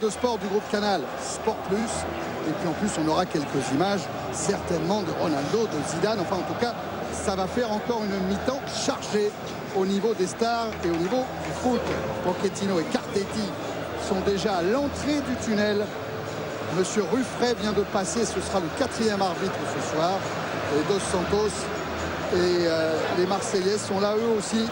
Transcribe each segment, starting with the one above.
de sport du groupe Canal Sport Plus. Et puis en plus, on aura quelques images, certainement de Ronaldo, de Zidane. Enfin, en tout cas, ça va faire encore une mi-temps chargée au niveau des stars et au niveau du foot. Pochettino et Cartetti sont déjà à l'entrée du tunnel. Monsieur Ruffray vient de passer, ce sera le 4e arbitre ce soir. Et Dos Santos et les Marseillais sont là eux aussi.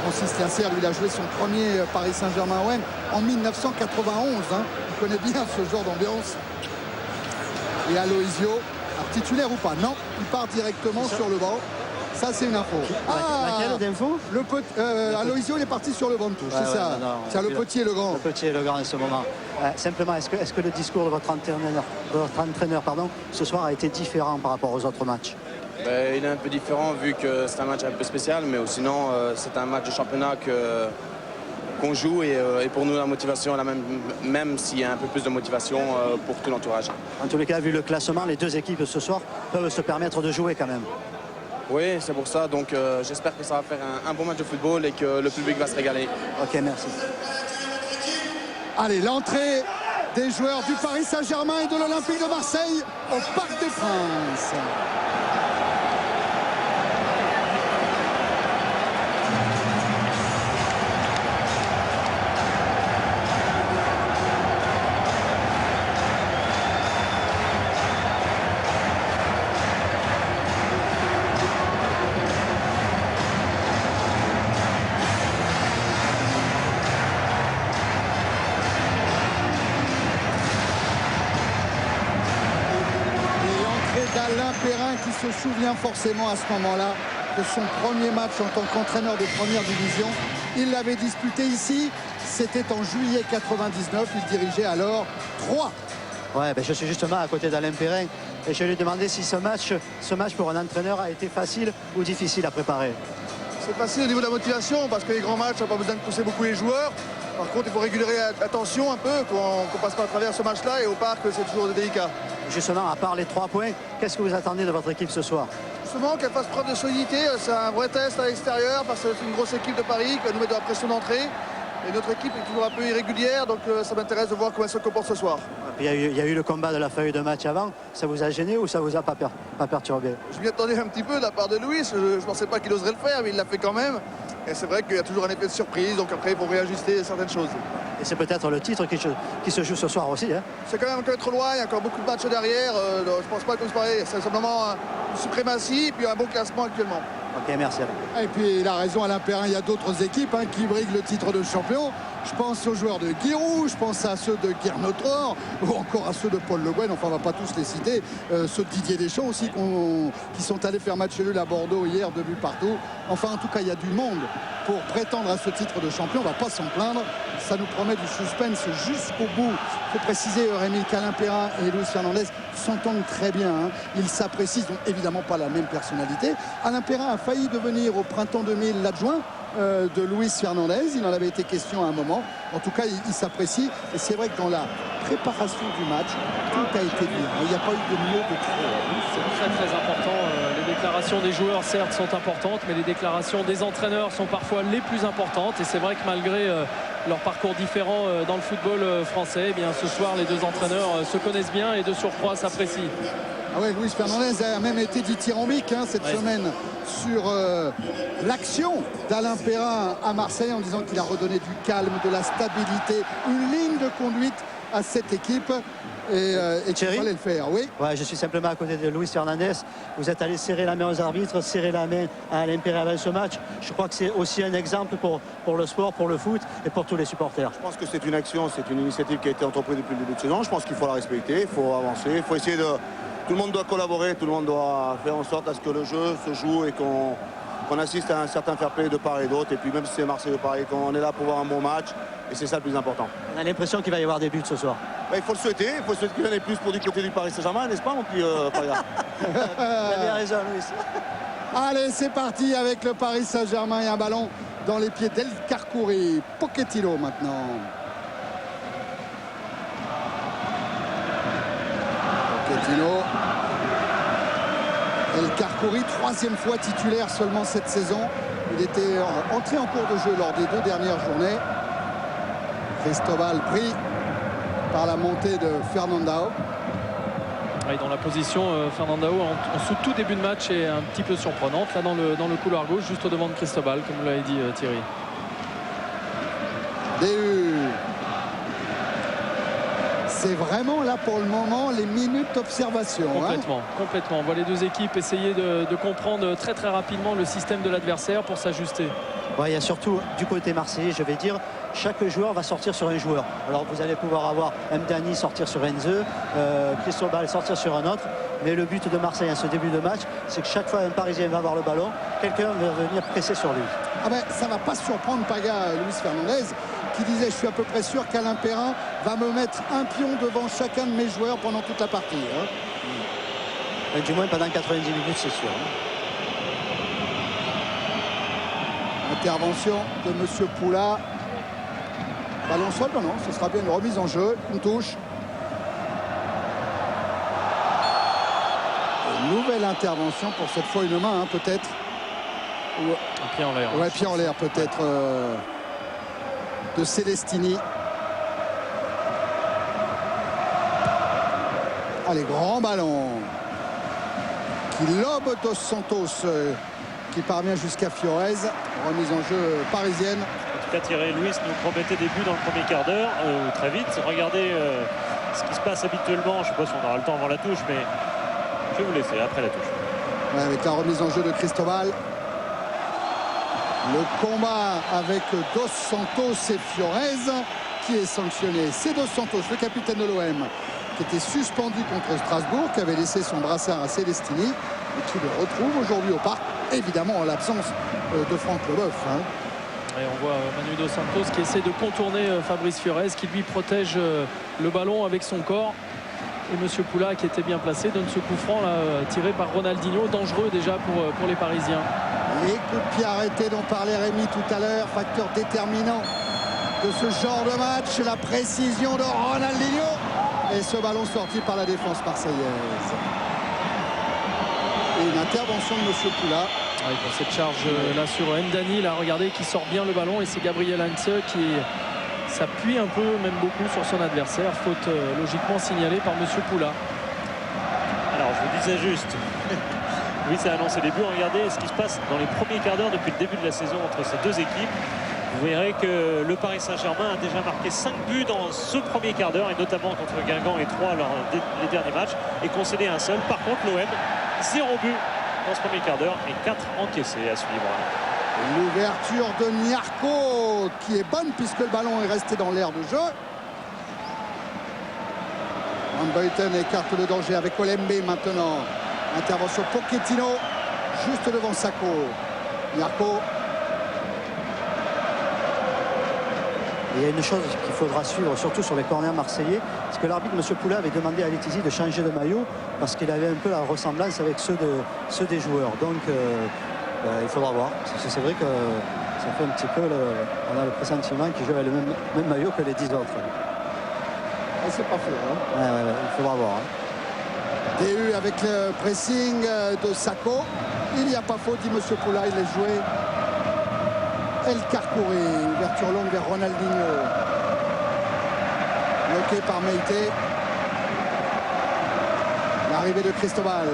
Francis Liencer, lui, il a joué son premier Paris Saint-Germain-OM en 1991. Il connaît bien ce genre d'ambiance. Et Aloisio, titulaire ou pas? Non, il part directement sur le banc. Ça, c'est une info. Laquelle d'info? Aloisio, il est parti sur le banc de touche, c'est ça. C'est le petit et le grand. Le petit et le grand en ce moment. Simplement, est-ce que le discours de votre entraîneur, ce soir a été différent par rapport aux autres matchs? Il est un peu différent vu que c'est un match un peu spécial, mais sinon c'est un match de championnat qu'on joue et pour nous la motivation est la même s'il y a un peu plus de motivation pour tout l'entourage. En tous les cas, vu le classement, les deux équipes ce soir peuvent se permettre de jouer quand même. Oui, c'est pour ça, donc j'espère que ça va faire un bon match de football et que le public va se régaler. Ok, merci. Allez, l'entrée des joueurs du Paris Saint-Germain et de l'Olympique de Marseille au Parc des Princes. Alain Perrin qui se souvient forcément à ce moment-là de son premier match en tant qu'entraîneur de première division. Il l'avait disputé ici, c'était en juillet 99, il dirigeait alors 3. Ouais, je suis justement à côté d'Alain Perrin et je lui ai demandé si ce match pour un entraîneur a été facile ou difficile à préparer. C'est facile au niveau de la motivation parce que les grands matchs, on n'a pas besoin de pousser beaucoup les joueurs. Par contre, il faut réguler attention un peu, qu'on passe pas à travers ce match-là et au parc, c'est toujours délicat. Justement, à part les 3 points, qu'est-ce que vous attendez de votre équipe ce soir? Justement, qu'elle fasse preuve de solidité, c'est un vrai test à l'extérieur parce que c'est une grosse équipe de Paris qui va nous mettre de la pression d'entrée. Et notre équipe est toujours un peu irrégulière, donc ça m'intéresse de voir comment elle se comporte ce soir. Il y a eu le combat de la feuille de match avant. Ça vous a gêné ou ça vous a pas perturbé? Je m'y attendais un petit peu de la part de Luis. Je ne pensais pas qu'il oserait le faire, mais il l'a fait quand même. Et c'est vrai qu'il y a toujours un effet de surprise, donc après il faut réajuster certaines choses. Et c'est peut-être le titre qui se joue ce soir aussi. C'est quand même encore trop loin, il y a encore beaucoup de matchs derrière. Je ne pense pas que c'est pareil. C'est simplement une suprématie et puis un bon classement actuellement. Ok, merci. Et puis il a raison Alain Perrin, il y a d'autres équipes qui briguent le titre de champion. Je pense aux joueurs de Giroud, je pense à ceux de Guernotor ou encore à ceux de Paul Le Guen, enfin on ne va pas tous les citer, ceux de Didier Deschamps aussi qui sont allés faire match nul à Bordeaux hier, 2 buts partout. Enfin en tout cas il y a du monde pour prétendre à ce titre de champion, on ne va pas s'en plaindre, ça nous promet du suspense jusqu'au bout. Il faut préciser Rémi qu'Alain Perrin et Luis Fernandez s'entendent très bien, ils s'apprécient, ils n'ont évidemment pas la même personnalité. Alain Perrin a failli devenir au printemps 2000 l'adjoint de Luis Fernandez, il en avait été question à un moment. En tout cas il s'apprécie et c'est vrai que dans la préparation du match tout a été bien, il n'y a pas eu de mots de trop. C'est très très important, les déclarations des joueurs certes sont importantes, mais les déclarations des entraîneurs sont parfois les plus importantes et c'est vrai que malgré leur parcours différent dans le football français, eh bien ce soir les deux entraîneurs se connaissent bien et de surcroît s'apprécient. Ah ouais, Luis Fernandez a même été dithyrambique cette semaine sur l'action d'Alain Perrin à Marseille en disant qu'il a redonné du calme, de la stabilité, une ligne de conduite à cette équipe et qu'il fallait le faire. Oui. Ouais, je suis simplement à côté de Luis Fernandez. Vous êtes allé serrer la main aux arbitres, serrer la main à Alain Perrin avant ce match. Je crois que c'est aussi un exemple pour le sport, pour le foot et pour tous les supporters. Je pense que c'est une action, c'est une initiative qui a été entreprise depuis le début de saison. Je pense qu'il faut la respecter, il faut avancer, il faut essayer de... Tout le monde doit collaborer, tout le monde doit faire en sorte à ce que le jeu se joue et qu'on assiste à un certain fair play de part et d'autre. Et puis même si c'est Marseille ou Paris, qu'on est là pour voir un bon match. Et c'est ça le plus important. On a l'impression qu'il va y avoir des buts ce soir. Il faut le souhaiter. Il faut souhaiter qu'il y en ait plus pour du côté du Paris Saint-Germain, n'est-ce pas, mon petit Paria? Vous avez raison, Luis. Allez, c'est parti avec le Paris Saint-Germain et un ballon dans les pieds d'El Karkouri. Pochettino maintenant. Pochettino. El Karkouri, 3e fois titulaire seulement cette saison. Il était entré en cours de jeu lors des 2 dernières journées. Cristobal pris par la montée de Fernandao. Ouais, dans la position, Fernandao en tout début de match est un petit peu surprenante. Là dans le couloir gauche, juste au devant de Cristobal, comme vous l'avez dit Thierry. DU. C'est vraiment là pour le moment les minutes d'observation. Complètement. On voit les deux équipes essayer de comprendre très rapidement le système de l'adversaire pour s'ajuster. Ouais, il y a surtout du côté marseillais, je vais dire, chaque joueur va sortir sur un joueur. Alors vous allez pouvoir avoir Mdani sortir sur Enze, Cristobal sortir sur un autre. Mais le but de Marseille à ce début de match, c'est que chaque fois un Parisien va avoir le ballon, quelqu'un va venir presser sur lui. Ah ben, ça ne va pas surprendre Paga, Luis Fernandez, qui disait je suis à peu près sûr qu'Alain Perrin va me mettre un pion devant chacun de mes joueurs pendant toute la partie. Et du moins pendant 90 minutes, c'est sûr. Intervention de Monsieur Poula. Ballon sol, non, ce sera bien une remise en jeu, une touche. Une nouvelle intervention pour cette fois une main, peut-être. Un pied en l'air. Ouais, pied en l'air peut-être de Celestini. Allez, grand ballon qui lobe Dos Santos qui parvient jusqu'à Fiorez. Remise en jeu parisienne. En tout cas, Thierry Louis nous promettait des buts dans le premier quart d'heure, très vite. Regardez ce qui se passe habituellement. Je ne sais pas si on aura le temps avant la touche, mais je vais vous laisser après la touche. Ouais, avec la remise en jeu de Cristobal. Le combat avec Dos Santos et Fiorez qui est sanctionné. C'est Dos Santos, le capitaine de l'OM, qui était suspendu contre Strasbourg, qui avait laissé son brassard à Celestini et qui le retrouve aujourd'hui au parc, évidemment en l'absence de Franck Leboeuf. Et on voit Manu Dos Santos qui essaie de contourner Fabrice Fiorez, qui lui protège le ballon avec son corps. Et Monsieur Poula, qui était bien placé, donne ce coup franc là, tiré par Ronaldinho, dangereux déjà pour les Parisiens. Les coups de pied arrêtés dont parlait Rémi tout à l'heure, facteur déterminant de ce genre de match, la précision de Ronaldinho et ce ballon sorti par la défense marseillaise. Et une intervention de Monsieur Poula. Ouais, pour cette charge là sur Mdani, là regardez qui sort bien le ballon, et c'est Gabriel Heinze qui s'appuie un peu, même beaucoup, sur son adversaire. Faute logiquement signalée par Monsieur Poula. Alors je vous disais juste, oui, ça a annoncé les buts. Regardez ce qui se passe dans les premiers quarts d'heure depuis le début de la saison entre ces deux équipes. Vous verrez que le Paris Saint-Germain a déjà marqué 5 buts dans ce premier quart d'heure, et notamment contre Guingamp et 3 lors des derniers matchs, et concédé un seul. Par contre, l'OM, 0 but dans ce premier quart d'heure et 4 encaissés à suivre. L'ouverture de Nyarko qui est bonne puisque le ballon est resté dans l'air de jeu. Van Buiten écarte le danger avec Olembe maintenant. Intervention Pochettino juste devant Sako. Nyarko. Il y a une chose qu'il faudra suivre, surtout sur les corners marseillais, c'est que l'arbitre, M. Poula, avait demandé à Letizy de changer de maillot parce qu'il avait un peu la ressemblance avec ceux des joueurs. Donc il faudra voir. C'est vrai que ça fait un petit peu, on a le pressentiment qu'il joue avec le même maillot que les 10 autres. Ah, c'est pas fait. Ouais, il faudra voir. DU avec le pressing de Sako. Il n'y a pas faute, dit M. Poula, il est joué. El Karkouri, ouverture longue vers Ronaldinho. Bloqué par Meite. L'arrivée de Cristobal.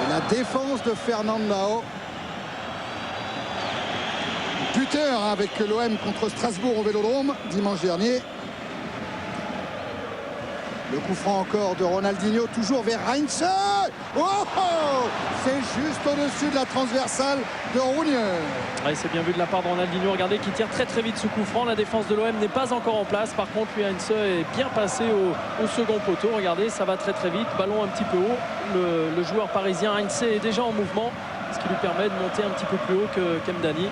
Et la défense de Fernandao. Buteur avec l'OM contre Strasbourg au Vélodrome dimanche dernier. Le coup franc encore de Ronaldinho, toujours vers Heinze. Oh, c'est juste au-dessus de la transversale de Rounier. Ouais, c'est bien vu de la part de Ronaldinho. Regardez qui tire très vite ce coup franc. La défense de l'OM n'est pas encore en place. Par contre, lui, Heinze est bien passé au second poteau. Regardez, ça va très vite. Ballon un petit peu haut. Le joueur parisien Heinze est déjà en mouvement, ce qui lui permet de monter un petit peu plus haut que Mdani.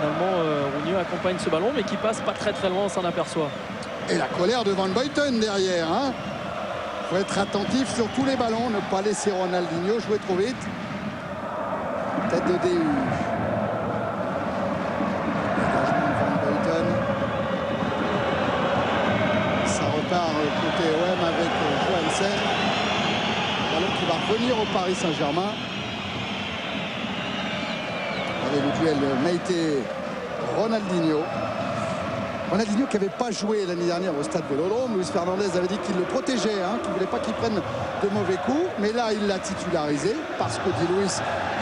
Finalement, Rounier accompagne ce ballon, mais qui passe pas très loin, on s'en aperçoit. Et la colère de Van Buiten derrière. Il faut être attentif sur tous les ballons, ne pas laisser Ronaldinho jouer trop vite. Tête de DU. Dégagement de Van Buiten. Ça repart côté OM avec Johansen. Ballon qui va revenir au Paris Saint-Germain. Avec le duel Meite-Ronaldinho. Ronaldinho qui n'avait pas joué l'année dernière au stade Vélodrome. Luis Fernandez avait dit qu'il le protégeait, hein, qu'il ne voulait pas qu'il prenne de mauvais coups. Mais là, il l'a titularisé parce que, dit Luis,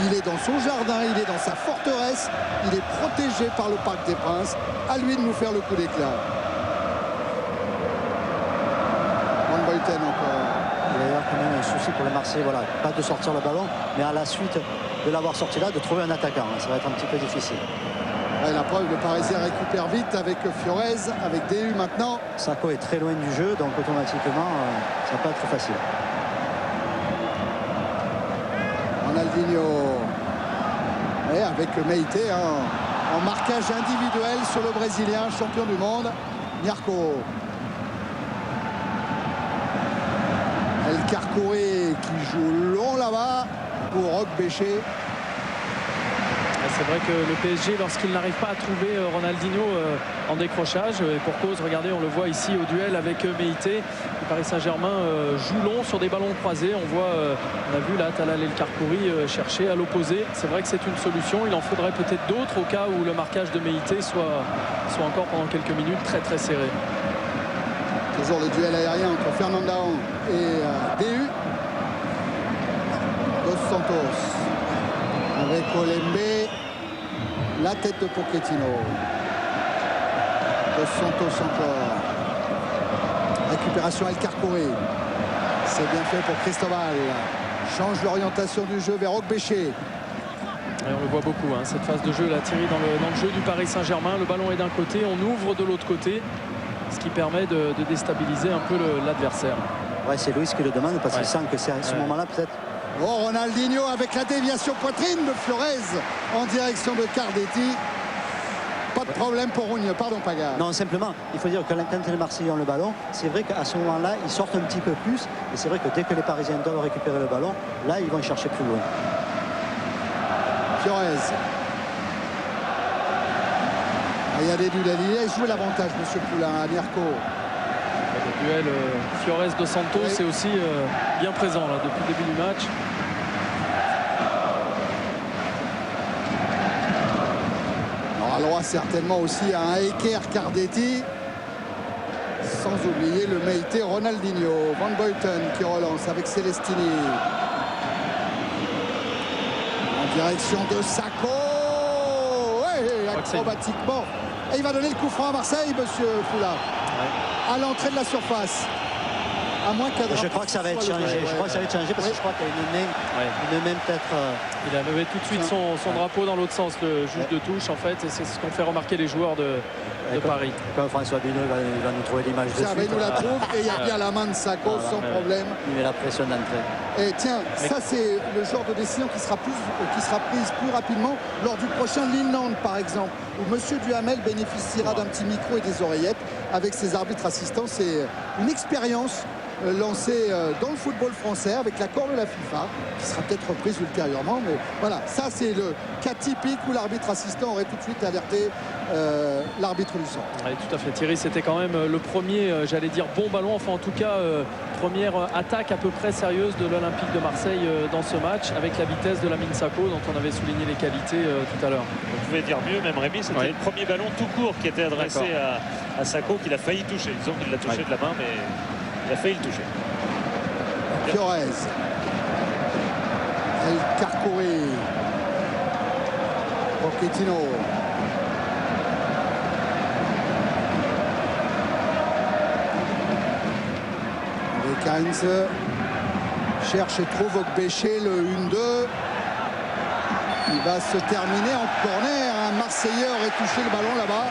il est dans son jardin, il est dans sa forteresse, il est protégé par le Parc des Princes. À lui de nous faire le coup d'éclat. Van Buiten encore. Il y a d'ailleurs quand même un souci pour les Marseillais, voilà, pas de sortir le ballon, mais à la suite de l'avoir sorti là, de trouver un attaquant. Ça va être un petit peu difficile. Ouais, la preuve, le Parisien récupère vite avec Fiorez, avec DU maintenant. Sakho est très loin du jeu, donc automatiquement, ça va pas être facile. Ronaldinho. Et avec Meite, hein, en marquage individuel sur le Brésilien, champion du monde, Nyarko. El Carcouré qui joue long là-bas pour Roch Béché. C'est vrai que le PSG, lorsqu'il n'arrive pas à trouver Ronaldinho en décrochage, et pour cause, regardez, on le voit ici au duel avec Meite. Le Paris Saint-Germain joue long sur des ballons croisés. On voit, on a vu là Talal El Karkouri chercher à l'opposé. C'est vrai que c'est une solution. Il en faudrait peut-être d'autres au cas où le marquage de Meite soit encore pendant quelques minutes très serré. Toujours le duel aérien entre Fernandao et DU. Dos Santos avec Olembe. La tête de Pochettino. Dos Santos encore. Récupération El Karkouri. C'est bien fait pour Cristobal. Change l'orientation du jeu vers Roch Béché. On le voit beaucoup, hein, cette phase de jeu là, Thierry, dans le jeu du Paris Saint-Germain. Le ballon est d'un côté, on ouvre de l'autre côté, ce qui permet de déstabiliser un peu l'adversaire. Ouais, c'est Luis qui le demande parce qu'il sent que c'est à ce moment-là peut-être. Oh, Ronaldinho avec la déviation poitrine de Fiorez en direction de Cardetti. Pas de problème pour Rougneux. Pardon, Paga. Non, simplement, il faut dire que quand les Marseillais ont le ballon, c'est vrai qu'à ce moment-là, ils sortent un petit peu plus. Et c'est vrai que dès que les Parisiens doivent récupérer le ballon, là, ils vont chercher plus loin. Fiorez. Regardez Dudali. Il a joué l'avantage, monsieur Poulain, à Nyarko. Le duel Fiorez dos Santos est aussi bien présent là, depuis le début du match. On aura le droit certainement aussi à un équerre Cardetti. Sans oublier le Meite Ronaldinho. Van Buiten qui relance avec Celestini. En direction de Sakho. Ouais, acrobatiquement. Et il va donner le coup franc à Marseille, monsieur Poulain. Ouais. À l'entrée de la surface. À moins qu'à je crois que ça va être changé. Je crois que ça va être changé parce que je crois qu'il y a une main peut-être. Il a levé tout de suite son drapeau dans l'autre sens, le juge de touche en fait, et c'est ce qu'ont fait remarquer les joueurs de Paris. Comme François Bino, il va nous trouver l'image de suite. Il nous la trouve et il y a bien la main de Sakho sans problème. Il met la pression d'entrée. Et tiens, ça c'est le genre de décision qui sera prise plus rapidement lors du prochain Lille-Nantes par exemple, où monsieur Duhamel bénéficiera d'un petit micro et des oreillettes avec ses arbitres assistants. C'est une expérience lancée dans le football français avec l'accord de la FIFA, qui sera peut-être reprise ultérieurement, mais voilà, ça c'est le cas typique où l'arbitre assistant aurait tout de suite alerté l'arbitre du centre. Oui, tout à fait, Thierry, c'était quand même le premier, j'allais dire bon ballon, enfin en tout cas première attaque à peu près sérieuse de l'Olympique de Marseille dans ce match, avec la vitesse de Lamine Sakho dont on avait souligné les qualités tout à l'heure. On pouvait dire mieux, même Rémi, c'était le premier ballon tout court qui était adressé à Sakho, qu'il a failli toucher. Disons qu'il l'a touché de la main, mais il a failli le toucher. Fiorez. El Karkouri. Pochettino. Avec Heinz. Cherche et trouve Ogbéché, le 1-2. Il va se terminer en corner. Un Marseillais aurait touché le ballon là-bas.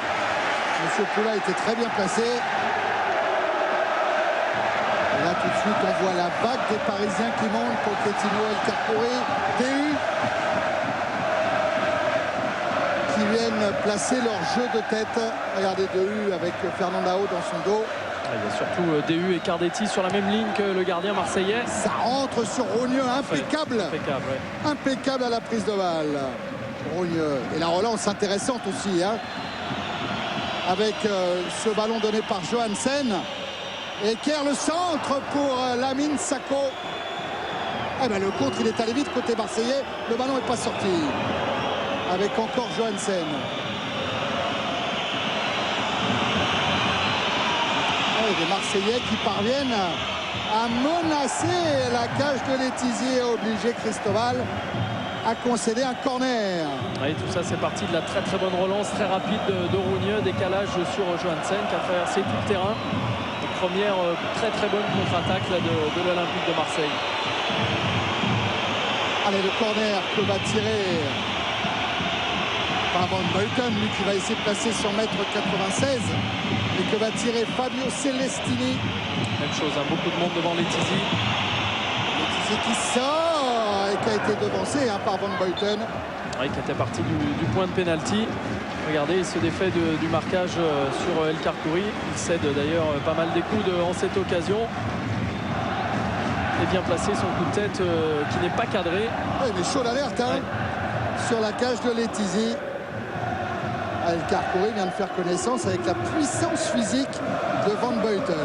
Monsieur Poula était très bien placé. Là tout de suite on voit la vague des Parisiens qui montent. Pochettino, El Karkouri, DU qui viennent placer leur jeu de tête. Regardez DU avec Fernandao dans son dos. Il y a surtout DU et Cardetti sur la même ligne que le gardien marseillais. Ça rentre sur Rougneux, impeccable. Impeccable à la prise de balle. Rougneux. Et la relance intéressante aussi, hein, avec ce ballon donné par Johansen. Et Kerr le centre pour Lamine Sakho. Eh ben, le contre il est allé vite côté marseillais. Le ballon n'est pas sorti. Avec encore Johansen. des Marseillais qui parviennent à menacer la cage de Letizy et à obliger Cristobal à concéder un corner. Oui, tout ça c'est parti de la très très bonne relance très rapide de Rougneux, décalage sur Johansen qui a traversé tout le terrain. Une première très très bonne contre-attaque de l'Olympique de Marseille. Allez, le corner que va tirer par Van Buiten, lui qui va essayer de placer son mètre 96 et que va tirer Fabio Celestini. Même chose, hein, beaucoup de monde devant Letizy. Letizy qui sort et qui a été devancé par Van Buiten. Oui, qui était parti du point de pénalty. Regardez, il se défait du marquage sur El Karkouri. Il cède d'ailleurs pas mal des coups en cette occasion. Et vient placer son coup de tête qui n'est pas cadré. Oui, mais chaud d'alerte sur la cage de Letizy. El Karkouri vient de faire connaissance avec la puissance physique de Van Buiten.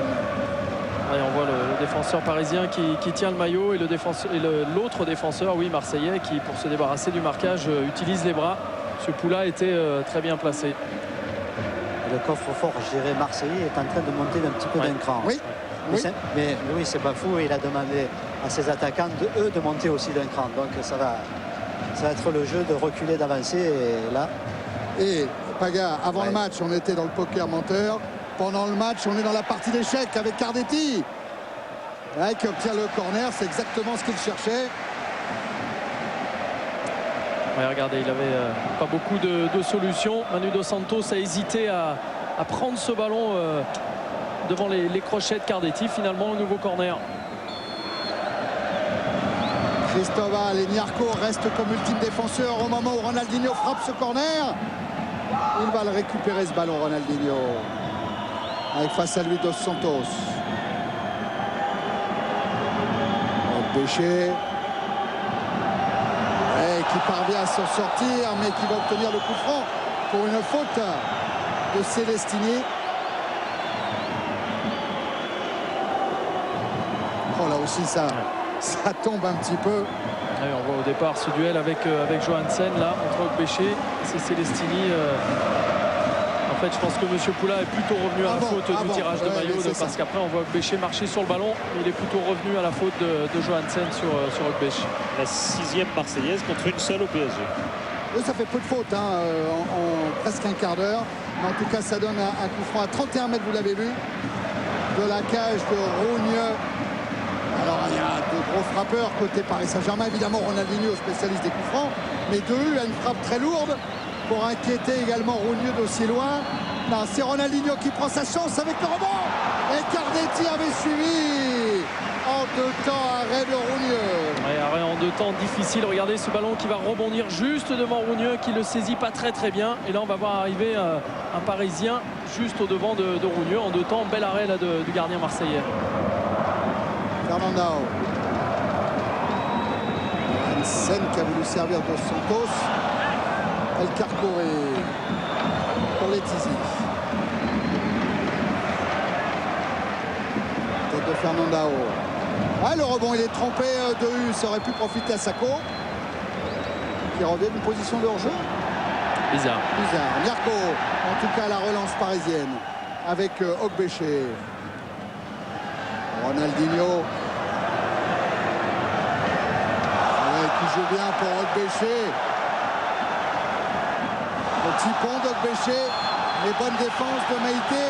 Ouais, on voit le défenseur parisien qui tient le maillot et l'autre défenseur, oui, marseillais, qui pour se débarrasser du marquage utilise les bras. Ce Poula était très bien placé. Et le coffre-fort, je dirais, marseillais est en train de monter d'un petit peu d'un cran. Oui. Mais oui, c'est pas fou. Il a demandé à ses attaquants de monter aussi d'un cran. Donc ça va être le jeu de reculer, d'avancer. Et là. Et Paga, avant le match, on était dans le poker menteur. Pendant le match, on est dans la partie d'échecs avec Cardetti. Qui obtient le corner, c'est exactement ce qu'il cherchait. Ouais, regardez, il n'avait pas beaucoup de solutions. Manu Dos Santos a hésité à prendre ce ballon devant les crochets de Cardetti. Finalement, un nouveau corner. Cristobal et Niarco restent comme ultime défenseur au moment où Ronaldinho frappe ce corner. Il va le récupérer, ce ballon, Ronaldinho. Avec face à lui Dos Santos. Péché. Qui parvient à s'en sortir, mais qui va obtenir le coup franc pour une faute de Celestini. Oh, là aussi, ça tombe un petit peu. Ouais, on voit au départ ce duel avec Johansen, là, entre Péché. C'est Celestini. En fait, je pense que M. Poula est plutôt revenu à la faute du tirage de maillot, parce qu'après, on voit Péché marcher sur le ballon. Mais il est plutôt revenu à la faute de Johansen sur Péché. La 6e Marseillaise contre une seule au PSG. Oui, ça fait peu de fautes en presque un quart d'heure. Mais en tout cas, ça donne un coup franc à 31 mètres, vous l'avez vu, de la cage de Rougneux. Alors, il y a de gros frappeurs côté Paris Saint-Germain. Évidemment, Ronaldinho, spécialiste des coups francs. Mais de a une frappe très lourde pour inquiéter également Rougneux d'aussi loin. Non, c'est Ronaldinho qui prend sa chance avec le rebond. Et Cardetti avait suivi. En deux temps, arrêt de Rougneux. Ouais, arrêt en deux temps difficile. Regardez ce ballon qui va rebondir juste devant Rougneux, qui le saisit pas très bien. Et là, on va voir arriver un Parisien juste au devant de Rougneux. En deux temps, bel arrêt là, du gardien marseillais. Fernandao. Hansen qui a voulu servir Dos Santos. El Karkouri pour Letizy. Tête de Fernandao. Le rebond, il est trompé de U. Ça aurait pu profiter à Sako. Qui revient d'une position de hors-jeu. Bizarre. Niarco, en tout cas, la relance parisienne avec Ogbéché. Ronaldinho. Qui joue bien pour Ogbéché. Petit pont d'Ogbéché, mais bonne défense de Meïté.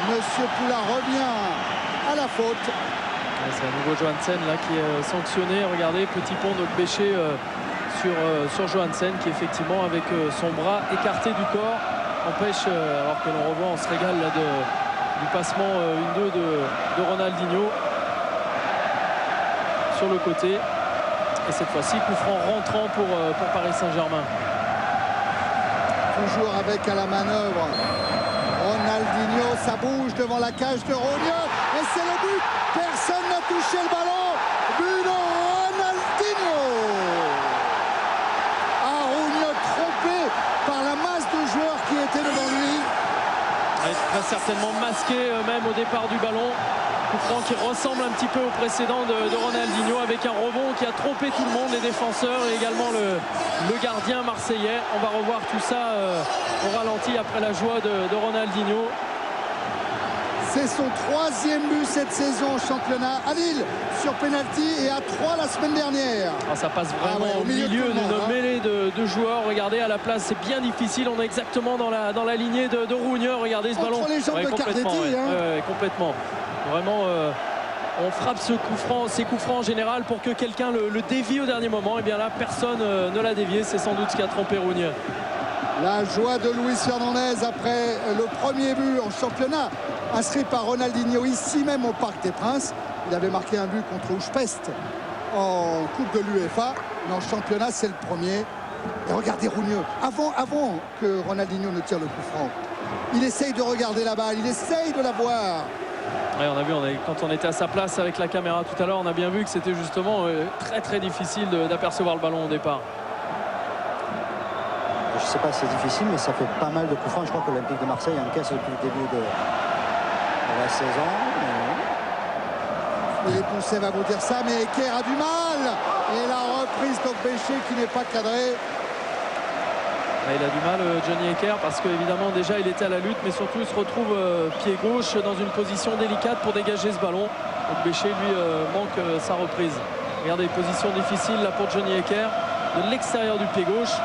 Monsieur Poula revient à la faute. C'est à nouveau Johansen là qui est sanctionné. Regardez, petit pont d'Ogbéché sur Johansen qui effectivement avec son bras écarté du corps empêche, alors que l'on revoit, on se régale là du passement 1-2 de Ronaldinho sur le côté. Et cette fois-ci, coup franc rentrant pour Paris Saint-Germain. Toujours avec à la manœuvre Ronaldinho, ça bouge devant la cage de Rougneux. Et c'est le but. Personne n'a touché le ballon. But de Ronaldinho. Rougneux trompé par la masse de joueurs qui étaient devant lui. Très certainement masqué même au départ du ballon. Coup franc qui ressemble un petit peu au précédent de Ronaldinho, avec un rebond qui a trompé tout le monde, les défenseurs et également le gardien marseillais. On va revoir tout ça au ralenti après la joie de Ronaldinho. C'est son 3e but cette saison en championnat à Lille sur penalty et à 3 la semaine dernière. Ça passe vraiment ouais, au milieu de tout le monde, d'une mêlée de joueurs. Regardez, à la place, c'est bien difficile. On est exactement dans la lignée de Rougneux. Regardez ce ballon. Entre les jambes de complètement, Cardetti, hein. complètement. Vraiment, on frappe ces coups francs en général pour que quelqu'un le dévie au dernier moment. Et bien là, personne ne l'a dévié. C'est sans doute ce qui a trompé Rougneux. La joie de Luis Fernandez après le premier but en championnat inscrit par Ronaldinho ici même au Parc des Princes. Il avait marqué un but contre Újpest en Coupe de l'UEFA. Mais en championnat, c'est le premier. Et regardez Rougneux, avant que Ronaldinho ne tire le coup franc, il essaye de regarder la balle, il essaye de la voir. Ouais, on a vu, quand on était à sa place avec la caméra tout à l'heure, on a bien vu que c'était justement très très difficile d'apercevoir le ballon au départ. Je ne sais pas si c'est difficile, mais ça fait pas mal de coups francs. Je crois que l'Olympique de Marseille encaisse depuis le début de la saison. Philippe Poncet va vous dire ça, mais Eker a du mal. Et la reprise d'Okbéché qui n'est pas cadrée. Il a du mal, Johnny Eker, parce qu'évidemment déjà il était à la lutte, mais surtout il se retrouve pied gauche dans une position délicate pour dégager ce ballon. Okbéché lui manque sa reprise. Regardez, position difficile là pour Johnny Eker de l'extérieur du pied gauche.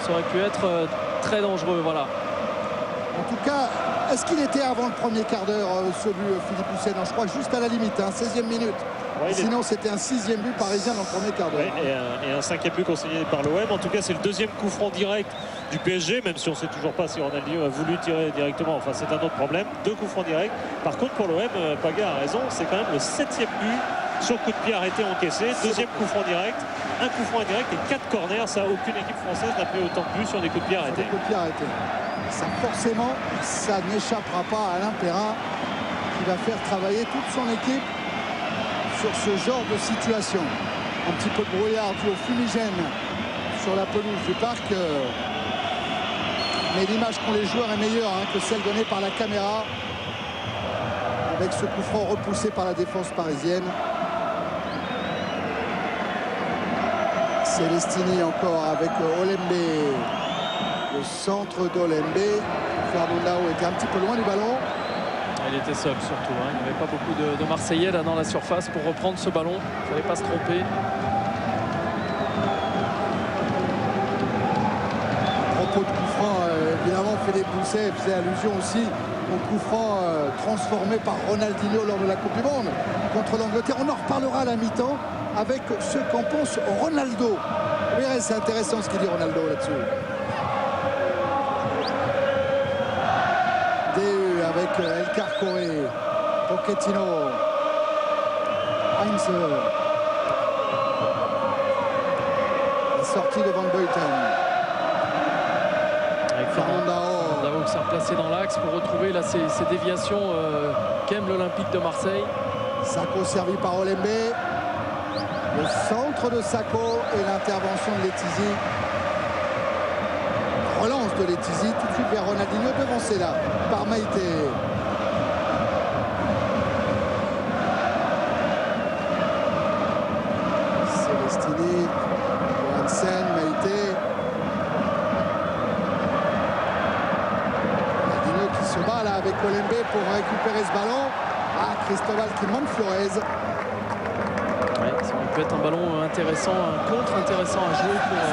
Ça aurait pu être très dangereux, voilà. En tout cas, est-ce qu'il était avant le premier quart d'heure, ce but, Philippe Poncet? Non, je crois juste à la limite, 16e minute. Ouais, sinon, c'était un 6e but parisien dans le premier quart d'heure. Ouais, et un 5e but consigné par l'OM. En tout cas, c'est le 2e coup franc direct du PSG, même si on ne sait toujours pas si Ronaldinho a voulu tirer directement. Enfin, c'est un autre problème. 2 coups francs directs. Par contre, pour l'OM, Paga a raison, c'est quand même le 7e but sur coup de pied arrêté encaissé. 2e coup franc direct, un coup franc indirect et 4 corners. Ça, aucune équipe française n'a pris autant de buts sur des coups de pied arrêtés. Ça, forcément, ça n'échappera pas à Alain Perrin, qui va faire travailler toute son équipe sur ce genre de situation. Un petit peu de brouillard dû au fumigène sur la pelouse du parc. Mais l'image qu'ont les joueurs est meilleure que celle donnée par la caméra. Avec ce coup franc repoussé par la défense parisienne. Celestini encore avec Olembe. Le centre d'Olembe. Fernandao était un petit peu loin du ballon. Il était seul surtout. Il n'y avait pas beaucoup de Marseillais là dans la surface pour reprendre ce ballon. Il ne fallait pas se tromper. À propos de coup franc, évidemment, Philippe Poncet faisait allusion aussi au coup franc transformé par Ronaldinho lors de la Coupe du Monde contre l'Angleterre. On en reparlera à la mi-temps avec ce qu'en pense Ronaldo. Vous verrez, c'est intéressant ce qu'il dit Ronaldo là-dessus. DU avec El Carcore, Pochettino, Heinz. La sortie de Van Buiten. Fernandao qui s'est replacé dans l'axe pour retrouver là ces déviations qu'aime l'Olympique de Marseille. Sako servi par Olembe. Le centre de Sako et l'intervention de Letizy. Relance de Letizy tout de suite vers Ronaldinho, devancé là par Maïté. Celestini, Johansen, Maïté. Ronaldinho qui se bat là avec Olembe pour récupérer ce ballon. Cristobal qui demande Flores. Ouais, ça peut être un ballon intéressant, un contre intéressant à jouer pour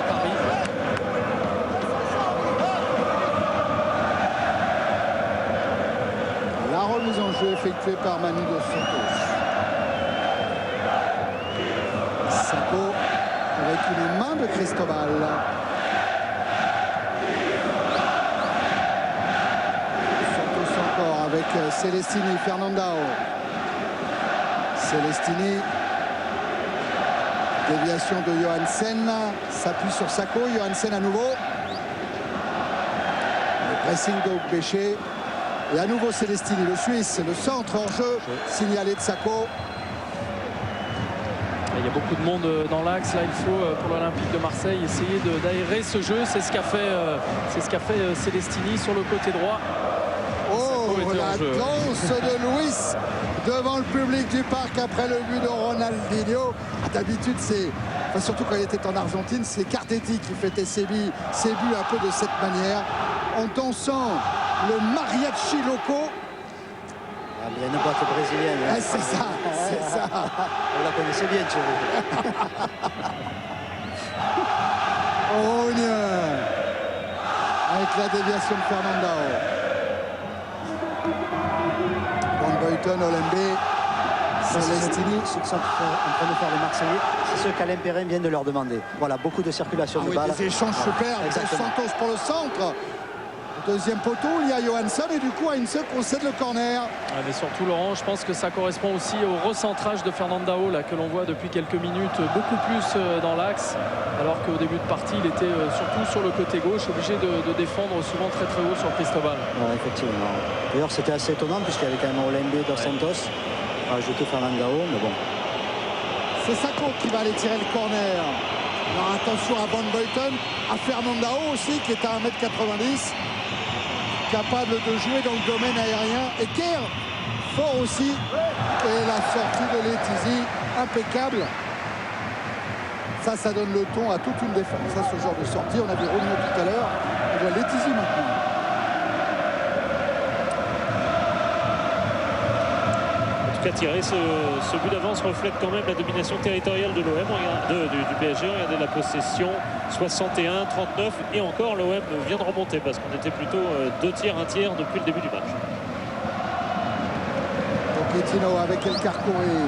Paris. La remise en jeu effectuée par Manu Dos Santos. Sako avec une main de Cristobal. Santos encore avec Celestini, Fernandao. Celestini. Déviation de Johansen. S'appuie sur Sako. Johansen à nouveau. Le pressing d'Okbéché. Et à nouveau Celestini, le Suisse, le centre en jeu, signalé de Sako. Il y a beaucoup de monde dans l'axe. Là, il faut pour l'Olympique de Marseille essayer d'aérer ce jeu. C'est ce qu'a fait Celestini sur le côté droit. Oh, la danse de Luis devant le public du parc après le but de Ronaldinho. D'habitude, c'est, surtout quand il était en Argentine, c'est Cardetti qui fêtait ses buts un peu de cette manière, en dansant le mariachi loco. Il y a une boîte brésilienne. Hein. C'est ça, c'est ça. Vous la connaissez bien, Thierry. Rogne avec la déviation de Fernandao. Van Buiten, Olembe, Celestini. Ce que sont en train de faire les Marseillais, c'est ce qu'Alain Perrin vient de leur demander. Voilà, beaucoup de circulation de balles. Des échanges superbes. Exactement. Santos pour le centre. Au deuxième poteau, il y a Johansson et du coup Heinze concède le corner. Ouais, mais surtout Laurent, je pense que ça correspond aussi au recentrage de Fernandao là, que l'on voit depuis quelques minutes beaucoup plus dans l'axe, alors qu'au début de partie il était surtout sur le côté gauche, obligé de défendre souvent très très haut sur Cristobal. Ouais, effectivement. D'ailleurs c'était assez étonnant puisqu'il y avait quand même Olembe, Dos Santos a ajouté Fernandao, mais bon. C'est Sako qui va aller tirer le corner. Alors attention à Van Buiten, à Fernandao aussi qui est à 1m90. Capable de jouer dans le domaine aérien. Et Kerr, fort aussi. Et la sortie de Letizy, impeccable. Ça donne le ton à toute une défense. Ça, ce genre de sortie, on a vu Ronaldo tout à l'heure. On voit Letizy maintenant. En tout cas, Thierry, ce but d'avance reflète quand même la domination territoriale de l'OM, du PSG. Regardez la possession, 61-39. Et encore, l'OM vient de remonter parce qu'on était plutôt 2 tiers, 1 tiers depuis le début du match. Pochettino avec El Carcouri.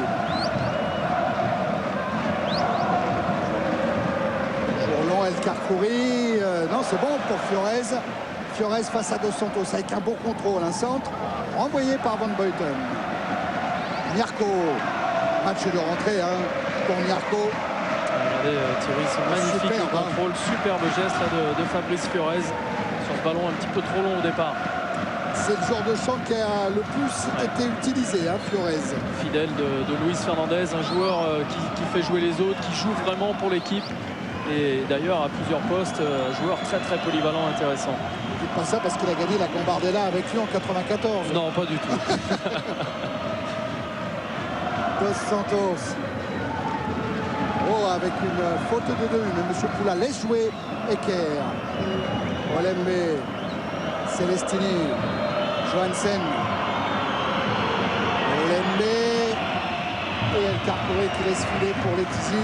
Jour long, El Carcouri. Non, c'est bon pour Fiorez. Fiorez face à Dos Santos avec un bon contrôle. Un centre envoyé par Van Buiten. Nyarko, match de rentrée pour Nyarko. Regardez Thierry, c'est magnifique le contrôle, superbe geste là, de Fabrice Fiorez sur ce ballon un petit peu trop long au départ. C'est le genre de champ qui a le plus été utilisé, Fiorez. Fidèle de Luis Fernandez, un joueur qui fait jouer les autres, qui joue vraiment pour l'équipe. Et d'ailleurs à plusieurs postes, un joueur très très polyvalent, intéressant. Ne dites pas ça parce qu'il a gagné la Gambardella avec lui en 94. Non, pas du tout. Dos Santos. Oh, avec une faute de 2. Mais M. Poula laisse jouer Eker. Olembe. Celestini. Johansen. Olembe. Et El Carcouri qui laisse filer pour Letizy.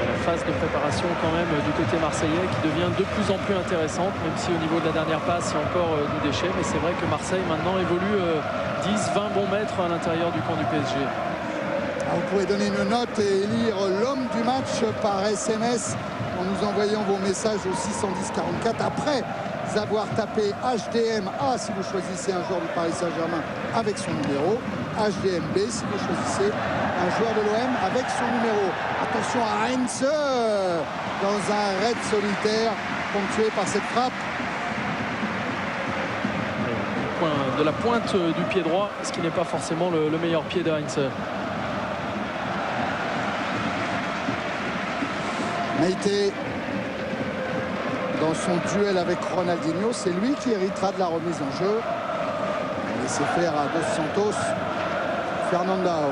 La phase de préparation quand même du côté marseillais qui devient de plus en plus intéressante, même si au niveau de la dernière passe il y a encore du déchet. Mais c'est vrai que Marseille maintenant évolue 10-20 bons mètres à l'intérieur du camp du PSG. Vous pouvez donner une note et lire l'homme du match par SMS en nous envoyant vos messages au 610 44 après avoir tapé HDMA si vous choisissez un joueur du Paris Saint-Germain avec son numéro, HDMB si vous choisissez un joueur de l'OM avec son numéro. Attention à Heinze dans un raid solitaire ponctué par cette frappe. De la pointe du pied droit, ce qui n'est pas forcément le meilleur pied de Heinze. Meïté dans son duel avec Ronaldinho, c'est lui qui héritera de la remise en jeu. Laissez faire à Dos Santos. Fernandao.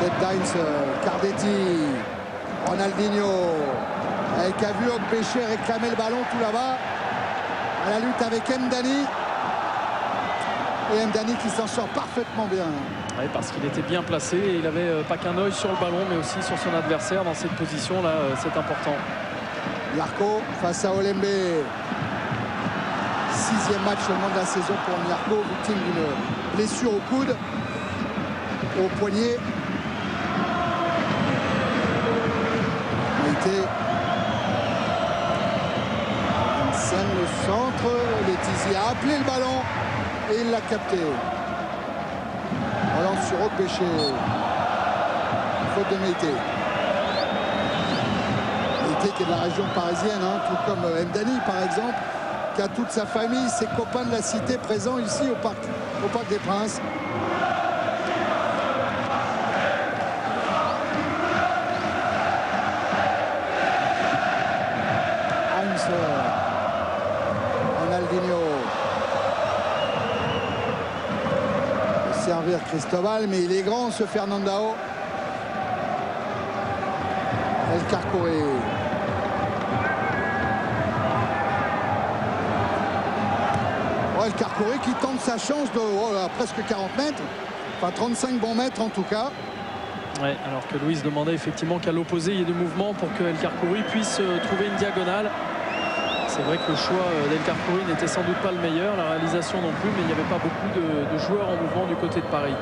Tête d'Heinze, Cardetti. Ronaldinho. Avec a vu Ogbeche réclamer le ballon tout là-bas. À la lutte avec Mdani. Et Mdani qui s'en sort parfaitement bien. Oui, parce qu'il était bien placé et il n'avait pas qu'un œil sur le ballon mais aussi sur son adversaire dans cette position là, c'est important. Nyarko face à Olembe. 6e match seulement de la saison pour Nyarko, victime d'une blessure au coude, au poignet. Meïté. Scène le centre, Letizy a appelé le ballon et il l'a capté. Relance sur Ogbeche. Faute de Meïté. Meïté qui est de la région parisienne, tout comme Mdani par exemple, qui a toute sa famille, ses copains de la cité présents ici au Parc des Princes. Heinze. Ronaldinho. Servir Cristobal, mais il est grand ce Fernandao. El Carcouri. El Karkouri qui tente sa chance de presque 40 mètres. Enfin 35 bons mètres en tout cas. Ouais, alors que Louise demandait effectivement qu'à l'opposé il y ait du mouvement pour que El Karkouri puisse trouver une diagonale. C'est vrai que le choix d'El Karkouri n'était sans doute pas le meilleur, la réalisation non plus, mais il n'y avait pas beaucoup de joueurs en mouvement du côté de Paris.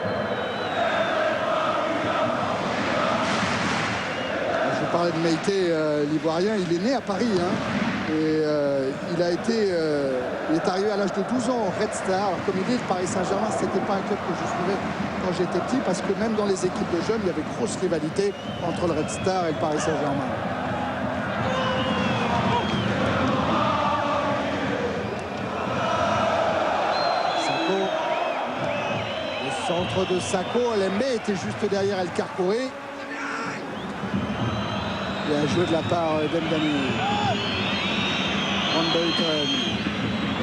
Je vous parlais de Meïté, l'ivoirien, il est né à Paris. Hein, et il est arrivé à l'âge de 12 ans au Red Star. Alors, comme il dit, le Paris Saint-Germain, c'était pas un club que je suivais quand j'étais petit, parce que même dans les équipes de jeunes, il y avait grosse rivalité entre le Red Star et le Paris Saint-Germain. Centre de Sako, Olembe était juste derrière El Karkouri. Bien joué de la part d'Emdani. Van Buiten.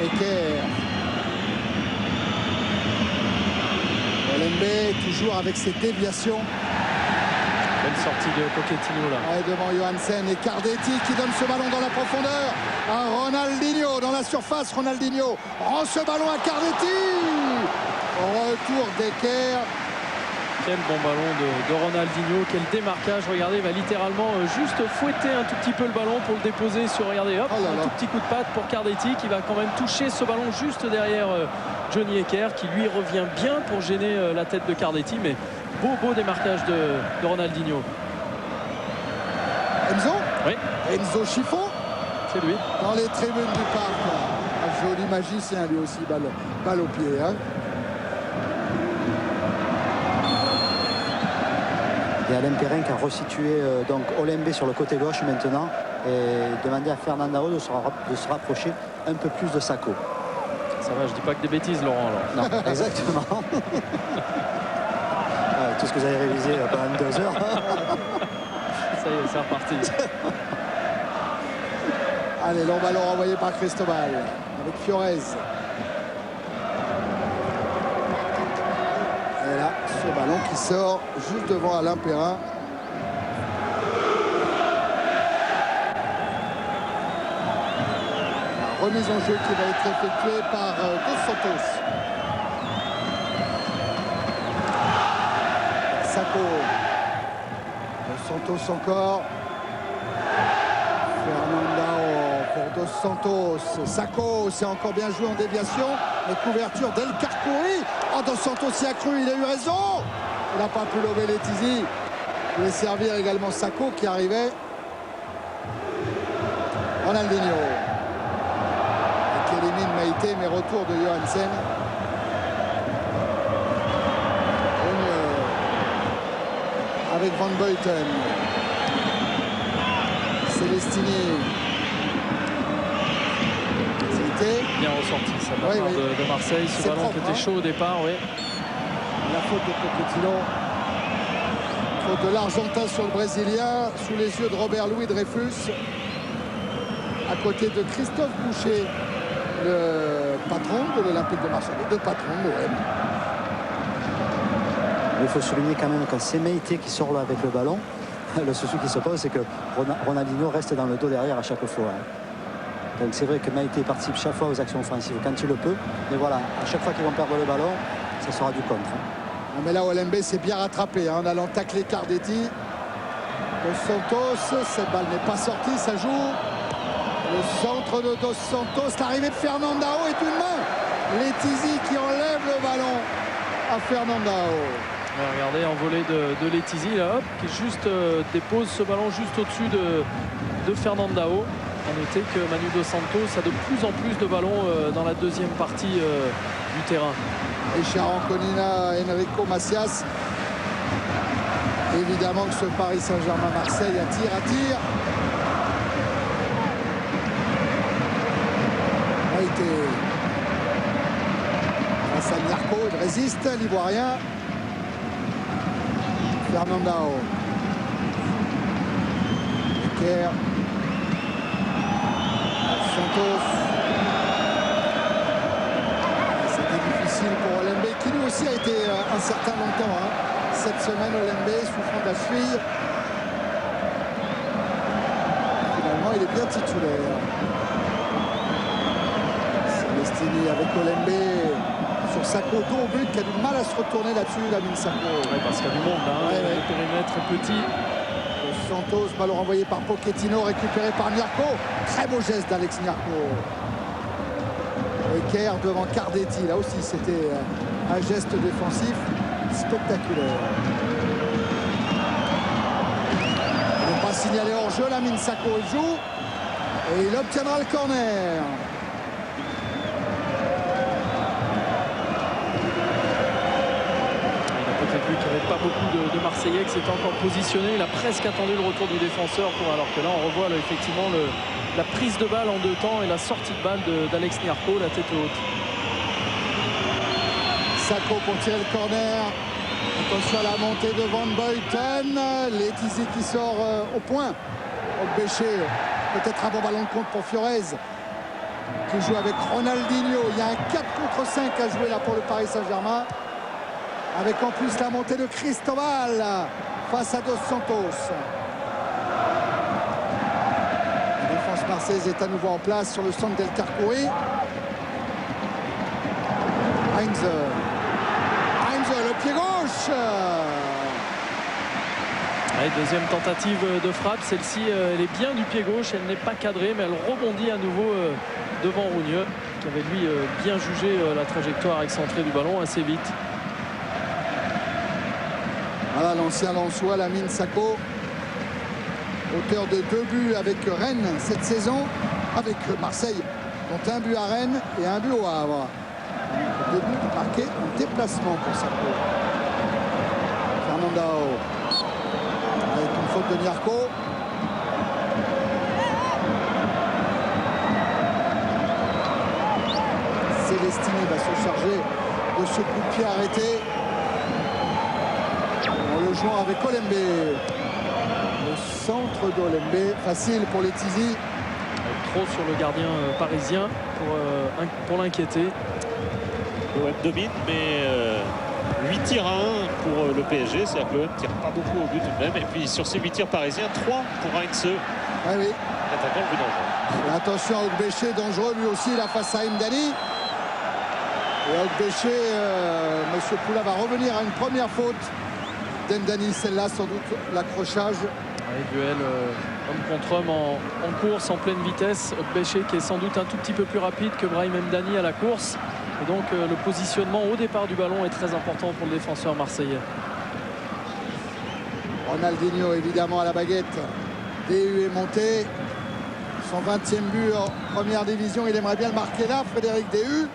Eker. Olembe toujours avec ses déviations. Belle sortie de Pochettino là. Ouais, devant Johansen et Cardetti qui donne ce ballon dans la profondeur à Ronaldinho dans la surface. Ronaldinho rend ce ballon à Cardetti. Retour d'Eker. Quel bon ballon de Ronaldinho, quel démarquage. Regardez, il va littéralement juste fouetter un tout petit peu le ballon pour le déposer sur, regardez, hop, un tout petit coup de patte pour Cardetti qui va quand même toucher ce ballon juste derrière Johnny Eker qui lui revient bien pour gêner la tête de Cardetti, mais beau démarquage de Ronaldinho. Enzo. Oui. Enzo Chiffon. C'est lui. Dans les tribunes du parc. Un joli magicien lui aussi, balle au pied. Hein. Et Alain Perrin qui a resitué donc Olembe sur le côté gauche maintenant et demandé à Fernandao de se rapprocher un peu plus de Sako. Ça va, je dis pas que des bêtises, Laurent. Alors. Non, exactement. Tout ce que vous avez révisé pendant 2 heures. Ça y est, c'est reparti. Allez, long ballon envoyé par Cristobal avec Fiorez. Et là, ce ballon qui sort juste devant Alain Perrin. La remise en jeu qui va être effectuée par Dos Santos. Sako. Dos Santos encore. Fernandao pour Dos Santos. Sako, c'est encore bien joué en déviation. Et couverture d'El Karkouri. Oh, Dos Santos y a cru, il a eu raison. Il n'a pas pu lever Letizy. Il voulait servir également Sako qui arrivait. Ronaldinho. Et qui élimine Meïté, mais retour de Johansen. Avec Van Buiten. Celestini. C'était Bien ressorti, ça de la part de Marseille. Ce ballon propre, qui était chaud au départ, oui. la faute de Pochettino. Faute de l'Argentin sur le Brésilien, sous les yeux de Robert Louis Dreyfus. À côté de Christophe Boucher, le patron de l'Olympique de Marseille, le patron de l'OM. Il faut souligner quand même que c'est Meïté qui sort là avec le ballon. Le souci qui se pose, c'est que Ronaldinho reste dans le dos derrière à chaque fois. Donc c'est vrai que Meïté participe chaque fois aux actions offensives quand il le peut. Mais voilà, à chaque fois qu'ils vont perdre le ballon, ça sera du contre. Mais là, Olembe s'est bien rattrapé en allant tacler Cardetti. Dos Santos, cette balle n'est pas sortie, ça joue. Le centre de Dos Santos, l'arrivée de Fernandao est une main. Letizy qui enlève le ballon à Fernandao. Regardez, envolée de Letizy, là, hop, qui juste dépose ce ballon juste au-dessus de Fernandao. À noter que Manu Dos Santos a de plus en plus de ballons dans la deuxième partie du terrain. Et Charon Conina, Enrico Macias. Évidemment que ce Paris Saint-Germain-Marseille attire. A été face à Narco, il résiste, l'Ivoirien. Fernandao. Eker. Santos. C'était difficile pour Olembe, qui lui aussi a été incertain longtemps. Cette semaine, Olembe souffrant de la cheville. Finalement, il est bien titulaire. Celestini Alessandrini avec Olembe sur Sacco, dos au but, qui a du mal à se retourner là-dessus, Lamine Sacco. Ouais, parce qu'il y a du monde, hein, Ouais, le ouais. périmètre est petit. Santos, ballon renvoyé par Pochettino, récupéré par Nyarko. Très beau geste d'Alex Nyarko. Eker devant Cardetti, là aussi c'était un geste défensif spectaculaire. Il n'est pas signalé hors jeu, Lamine Sacco il joue et il obtiendra le corner. Il a peut-être vu qu'il n'y avait pas beaucoup de Marseillais, que c'était encore positionné. Il a presque attendu le retour du défenseur, alors que là on revoit là, effectivement la prise de balle en 2 temps et la sortie de balle d'Alex Nyarko, la tête haute. Sacco pour tirer le corner. Attention à la montée de Van Buiten. Letizy qui sort au point. Ogbéché, peut-être un bon ballon de compte pour Fiorez, qui joue avec Ronaldinho. Il y a un 4 contre 5 à jouer là pour le Paris Saint-Germain. Avec en plus la montée de Cristobal face à Dos Santos. La défense marseillaise est à nouveau en place sur le centre d'El Karkouri. Heinze, le pied gauche. Allez, deuxième tentative de frappe, celle-ci elle est bien du pied gauche, elle n'est pas cadrée mais elle rebondit à nouveau devant Rougneux qui avait lui bien jugé la trajectoire excentrée du ballon assez vite. Voilà l'ancien Lensois, Lamine Sacco, auteur de 2 buts avec Rennes cette saison, avec Marseille, dont un but à Rennes et un but au Havre. 2 buts marqués en déplacement pour Sacco. Fernandao avec une faute de Nyarko. Celestini va se charger de ce coup de pied arrêté en le jouant avec Olembe. Le centre d'Olembe, facile pour Letizy. Trop sur le gardien parisien pour l'inquiéter. L'OM domine, mais 8 tirs à 1 pour le PSG, c'est-à-dire que l'OM ne tire pas beaucoup au but tout de même. Et puis sur ces 8 tirs parisiens, 3 pour Heinze, Ah oui. l'attaquant le plus dangereux. Attention à Ogbéché, dangereux lui aussi là face à Mdani. Et Ogbéché, Monsieur Poula va revenir à une première faute d'Mdani, celle-là sans doute l'accrochage. Allez, duel homme contre homme en course en pleine vitesse. Ogbéché qui est sans doute un tout petit peu plus rapide que Brahim Mdani à la course. Et donc le positionnement au départ du ballon est très important pour le défenseur marseillais. Ronaldinho évidemment à la baguette. DU est monté. Son 20e but en première division, il aimerait bien le marquer là, Frédéric DU.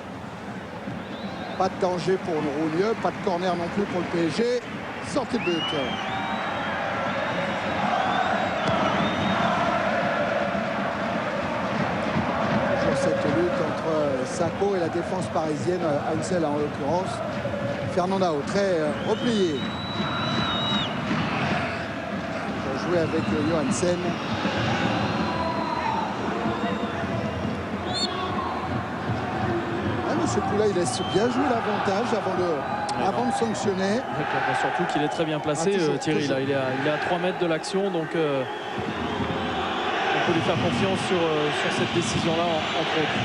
Pas de danger pour le Rougneux, pas de corner non plus pour le PSG. Sortie de but. Toujours cette lutte entre Sacco et la défense parisienne, Heinze en l'occurrence. Fernandao très replié. Il va jouer avec Johansen. Monsieur Poula, il laisse bien jouer l'avantage avant de sanctionner. Surtout qu'il est très bien placé, toujours, Thierry. toujours. Là, il est à 3 mètres de l'action, donc on peut lui faire confiance sur cette décision-là, entre autres.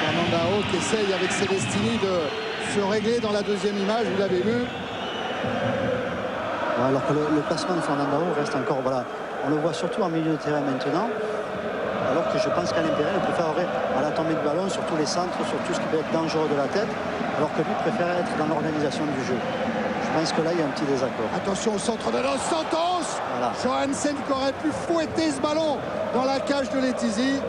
Fernandao qui essaye avec Celestini de se régler dans la deuxième image, vous l'avez vu. Alors que le placement de Fernandao reste encore, voilà, on le voit surtout en milieu de terrain maintenant. Alors que je pense qu'Alain Perrin préférerait à la tombée de ballon sur tous les centres, sur tout ce qui peut être dangereux de la tête, alors que lui préfère être dans l'organisation du jeu. Je pense que là, il y a un petit désaccord. Attention au centre de Dos Santos. Voilà. Johansen qui aurait pu fouetter ce ballon dans la cage de Letizy.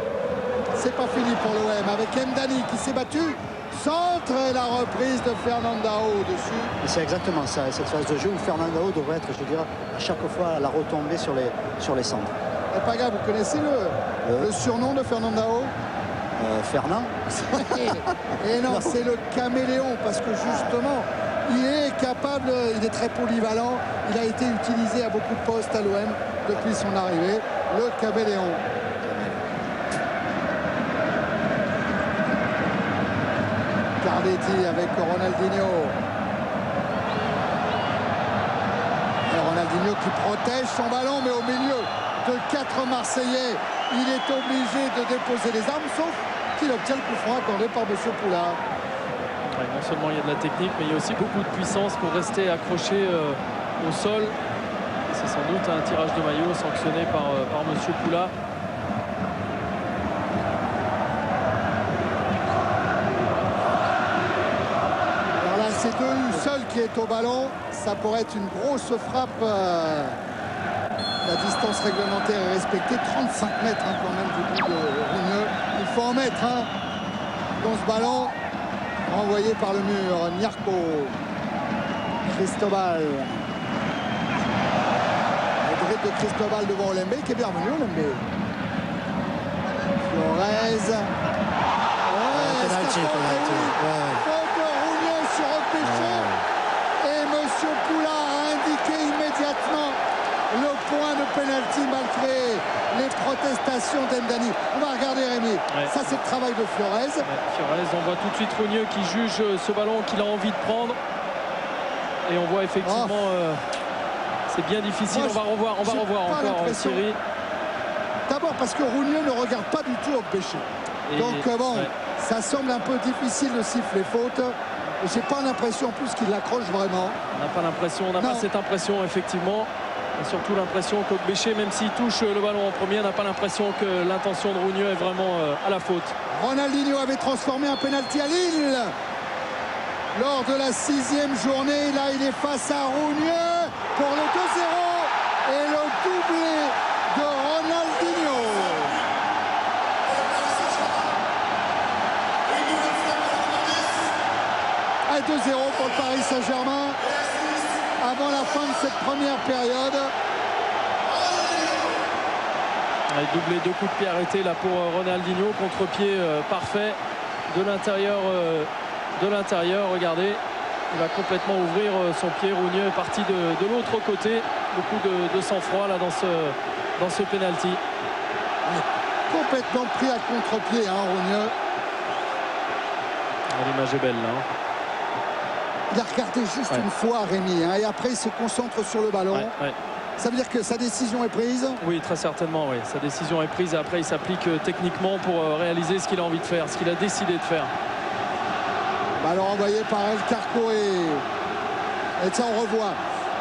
C'est pas fini pour l'OM avec Mdani qui s'est battu. Centre et la reprise de Fernandao au-dessus. Et c'est exactement ça, cette phase de jeu où Fernandao devrait être, je dirais, à chaque fois à la retombée sur les centres. Et Paga, vous connaissez le surnom de Fernandao? Fernand. Et non, c'est le caméléon parce que justement, il est capable, il est très polyvalent. Il a été utilisé à beaucoup de postes à l'OM depuis son arrivée. Le caméléon. Cardetti avec Ronaldinho. Et Ronaldinho qui protège son ballon, mais au milieu de 4 Marseillais, il est obligé de déposer les armes, qu'il obtient le coup franc accordé par M. Poula. Ouais, non seulement il y a de la technique, mais il y a aussi beaucoup de puissance pour rester accroché au sol. C'est sans doute un tirage de maillot sanctionné par M. Poula. Alors là, c'est Dehu seul qui est au ballon. Ça pourrait être une grosse frappe. La distance réglementaire est respectée. 35 mètres hein, quand même du bout de Rougneux. Il faut en mettre hein, dans ce ballon. Renvoyé par le mur. Nyarko. Cristobal. Le dribble de Cristobal devant Olembe qui est bien revenu. Olembe. Flores. Penalty. Faute de Rougneux sur Opéché. Et M. Poula a indiqué immédiatement le point de pénalty malgré les protestations d'Endani. On va regarder Rémi. Ouais. Ça c'est le travail de Flores. Flores, on voit tout de suite Rougneux qui juge ce ballon qu'il a envie de prendre. Et on voit effectivement, c'est bien difficile. Moi, on va revoir j'ai pas encore l'impression. Thierry. D'abord parce que Rougneux ne regarde pas du tout Opéché. Et- Donc bon, ouais. ça semble un peu difficile de siffler faute. J'ai pas l'impression en plus qu'il l'accroche vraiment. On n'a pas l'impression, on n'a Non. pas cette impression effectivement. Et surtout l'impression qu'Okbéché, même s'il touche le ballon en premier, n'a pas l'impression que l'intention de Rougneux est vraiment à la faute. Ronaldinho avait transformé un pénalty à Lille lors de la 6e journée. Là, il est face à Rougneux pour le 2-0 et le doublé de Ronaldinho. À 2-0 pour le Paris Saint-Germain avant la fin de cette première période. Ouais, doublé, 2 coups de pied arrêtés là pour Ronaldinho, contre-pied parfait de l'intérieur. Regardez, il va complètement ouvrir son pied. Rougneux est parti de l'autre côté. Beaucoup de sang-froid là dans ce penalty. Complètement pris à contre-pied, hein, Rougneux. L'image est belle là. Hein. Il a regardé juste une fois Rémi hein, et après il se concentre sur le ballon. Ouais. Ça veut dire que sa décision est prise. Oui, très certainement. Oui. Sa décision est prise et après il s'applique techniquement pour réaliser ce qu'il a envie de faire, ce qu'il a décidé de faire. Ballon envoyé par El Carco et tiens, on revoit.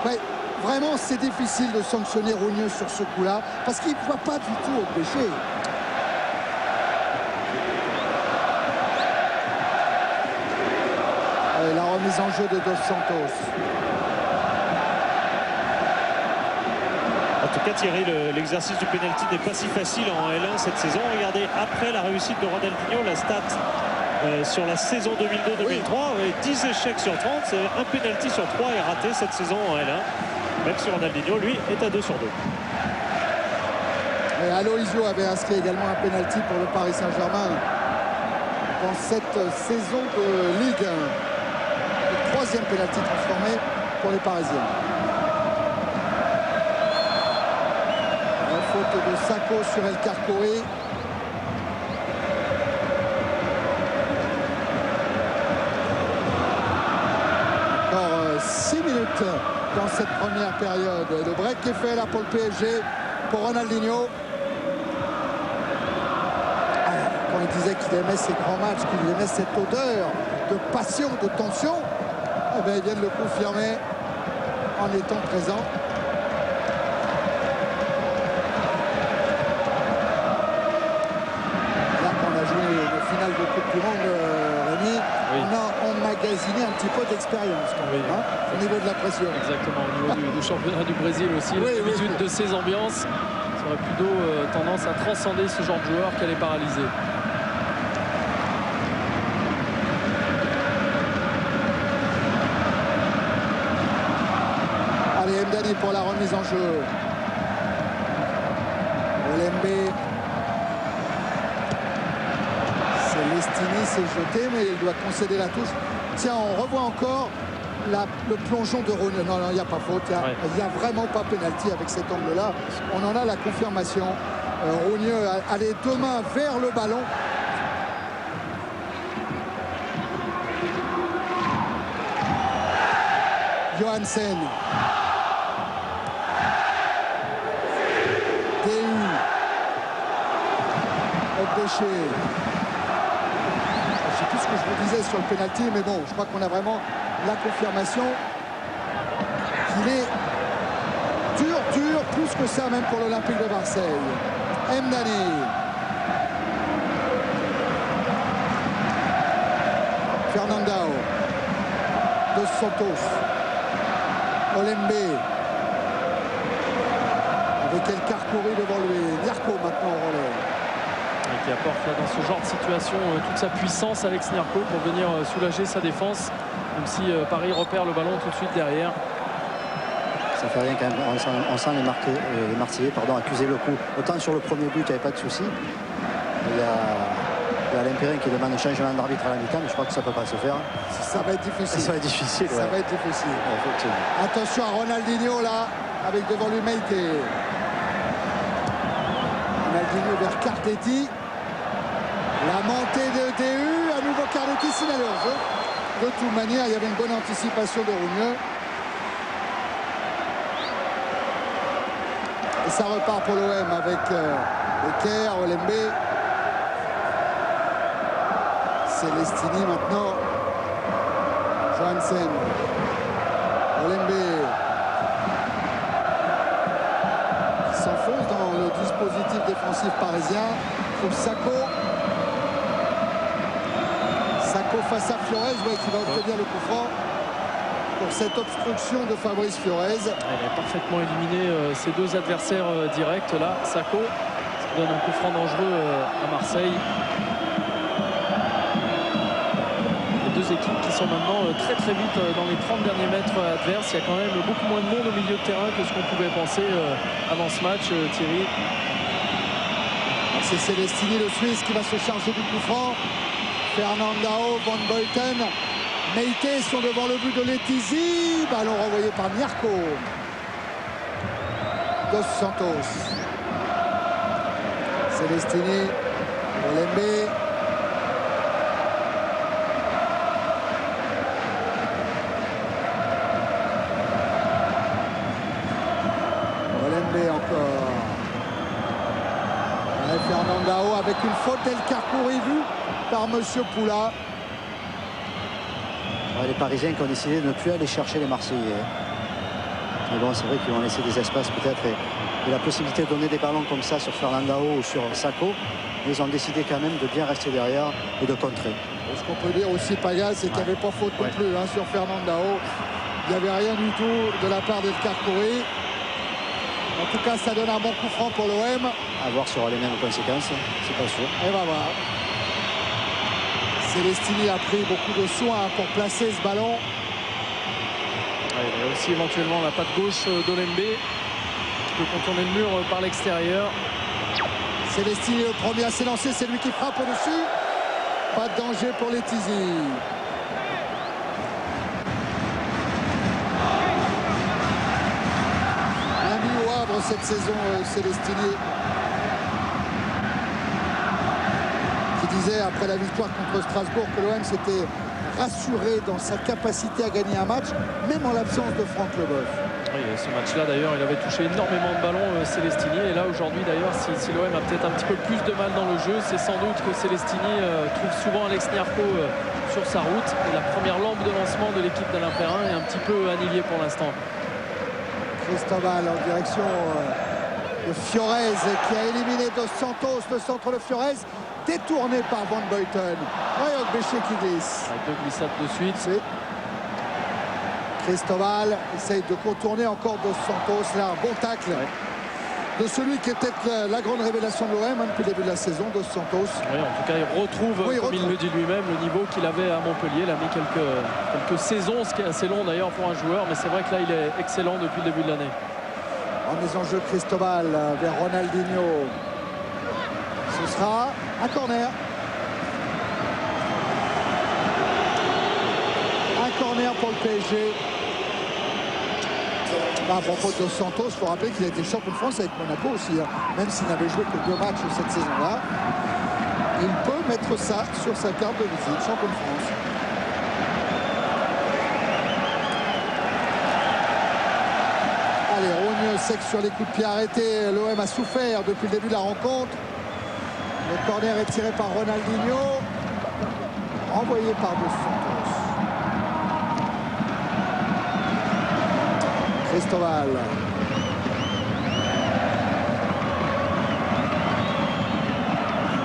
Ouais, vraiment, c'est difficile de sanctionner Rougneux sur ce coup-là parce qu'il ne voit pas du tout Opéché. Et la remise en jeu de Dos Santos. En tout cas, Thierry, l'exercice du pénalty n'est pas si facile en L1 cette saison. Regardez, après la réussite de Ronaldinho, la stat sur la saison 2002-2003, 10 échecs sur 30, c'est un pénalty sur 3 est raté cette saison en L1. Même si Ronaldinho, lui, est à 2 sur 2. Et Aloisio avait inscrit également un pénalty pour le Paris Saint-Germain dans cette saison de Ligue 1. Le 3e pénalty transformé pour les Parisiens. La faute de Sacco sur El Carcoé. Encore 6 minutes dans cette première période. Et le break est fait là pour le PSG, pour Ronaldinho. Quand il disait qu'il aimait ces grands matchs, qu'il aimait cette odeur de passion, de tension, eh bien, il vient de le confirmer en étant présent. Là, quand on a joué le final de Coupe du Monde, Rémi, Oui. on a emmagasiné un petit peu d'expérience quand même, Oui. hein, au niveau de la pression. Exactement, au niveau du championnat du Brésil aussi, Oui, l'habitude oui. de ces ambiances. Ça aurait plutôt tendance à transcender ce genre de joueur qu'elle est paralysée. Allez, Mdani pour la remise en jeu. Olembe. Célestini s'est jeté, mais il doit concéder la touche. Tiens, on revoit encore le plongeon de Rougneux. Non, il n'y a pas faute. Il n'y a vraiment pas pénalty avec cet angle-là. On en a la confirmation. Rougneux allait 2 mains vers le ballon. Johansen. Dehu. Opéché. que je vous disais sur le penalty, mais bon, je crois qu'on a vraiment la confirmation qu'il est dur, plus que ça même pour l'Olympique de Marseille. Mdani. Fernandao. Dos Santos. Olembe. Avec El Karkouri devant lui. Nyarko maintenant au relais. Et qui apporte là, dans ce genre de situation toute sa puissance, Alex Nyarko, pour venir soulager sa défense, même si Paris repère le ballon tout de suite derrière. Ça fait rien quand même, on sent les Marseillais accuser le coup. Autant sur le premier but, il n'y avait pas de souci. Il y a Alain Perrin qui demande un changement d'arbitre à la mi-temps, mais je crois que ça ne peut pas se faire. Ça va être difficile. Ça va être difficile. Ça va être difficile. Ouais, attention à Ronaldinho là, avec devant lui Meite. Ronaldinho vers Cardetti. La montée de DU, à nouveau Cardetti signalé au jeu. De toute manière, il y avait une bonne anticipation de Rougneux. Et ça repart pour l'OM avec Eker, Olembe. Celestini maintenant. Johansen. Olembe. Qui s'enfonce dans le dispositif défensif parisien. Pour Sako. Sako face à Flores, qui va obtenir le coup franc pour cette obstruction de Fabrice Flores. Il a parfaitement éliminé ses deux adversaires directs là, Sako, ce qui donne un coup franc dangereux à Marseille. Les deux équipes qui sont maintenant très vite dans les 30 derniers mètres adverses. Il y a quand même beaucoup moins de monde au milieu de terrain que ce qu'on pouvait penser avant ce match, Thierry. C'est Celestini, le Suisse, qui va se charger du coup franc. Fernandao, Van Buiten, Meite sont devant le but de Letizy. Ballon renvoyé par Nyarko. Dos Santos. Celestini. Olembe. Olembe encore. Et Fernandao avec une faute d'El Karkouri vue par Monsieur Poula. Les Parisiens qui ont décidé de ne plus aller chercher les Marseillais. Mais bon, c'est vrai qu'ils vont laisser des espaces peut-être et la possibilité de donner des ballons comme ça sur Fernandao ou sur Sako. Ils ont décidé quand même de bien rester derrière et de contrer. Ce qu'on peut dire aussi, Pagas, c'est qu'il n'y avait pas faute non plus sur Fernandao. Il n'y avait rien du tout de la part d'El Karkouri. En tout cas, ça donne un bon coup franc pour l'OM. À voir sur les mêmes conséquences, c'est pas sûr. Et va voir. Celestini a pris beaucoup de soin pour placer ce ballon. Il y a aussi éventuellement la patte gauche d'Olembe qui peut contourner le mur par l'extérieur. Celestini le premier à s'élancer, c'est lui qui frappe au-dessus. Pas de danger pour Letizy. Bien mis au Havre cette saison, Celestini. Disait après la victoire contre Strasbourg que l'OM s'était rassuré dans sa capacité à gagner un match, même en l'absence de Franck Leboeuf. Oui, ce match-là d'ailleurs, il avait touché énormément de ballons, Celestini, et là aujourd'hui d'ailleurs, si l'OM a peut-être un petit peu plus de mal dans le jeu, c'est sans doute que Celestini trouve souvent Alex Nyarko sur sa route, et la première lampe de lancement de l'équipe d'Alain Perrin est un petit peu annihilée pour l'instant. Cristobal en direction de Fiorez qui a éliminé Dos Santos, le centre de Fiorez. Détourné par Van Buiten. Voyons Béché qui glisse. Avec deux glissades de suite. Cristobal essaye de contourner encore Dos Santos. Là, un bon tacle de celui qui était la grande révélation de l'OM depuis le début de la saison, Dos Santos. Oui, en tout cas, il retrouve, comme il le dit lui-même, le niveau qu'il avait à Montpellier. Il a mis quelques saisons, ce qui est assez long d'ailleurs pour un joueur. Mais c'est vrai que là, il est excellent depuis le début de l'année. En mise en jeu, Cristobal vers Ronaldinho. Ce sera un corner. Un corner pour le PSG. À propos de Dos Santos, il faut rappeler qu'il a été champion de France avec Monaco aussi. Même s'il n'avait joué que 2 matchs cette saison-là. Il peut mettre ça sur sa carte de visite, champion de France. Allez, Rougneux sec sur les coups de pied arrêtés. L'OM a souffert depuis le début de la rencontre. Le corner est tiré par Ronaldinho. Renvoyé par Dos Santos. Cristobal.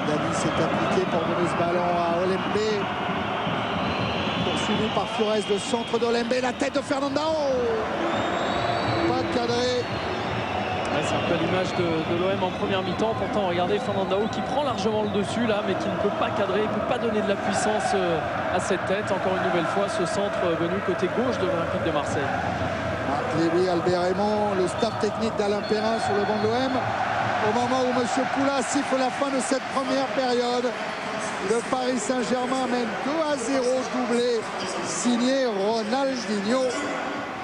Dani s'est appliqué pour donner ce ballon à Olembe. Poursuivi par Flores, de centre d'Olembe, la tête de Fernandao. Pas cadré. Ouais, c'est un peu l'image de l'OM en première mi-temps. Pourtant, regardez Fernandao qui prend largement le dessus là, mais qui ne peut pas cadrer, il ne peut pas donner de la puissance à cette tête. Encore une nouvelle fois, ce centre venu côté gauche de l'Olympique de Marseille. Marc Lévy, Albert Raymond, le staff technique d'Alain Perrin sur le banc de l'OM. Au moment où M. Poula siffle la fin de cette première période, le Paris Saint-Germain mène 2-0, doublé signé Ronaldinho.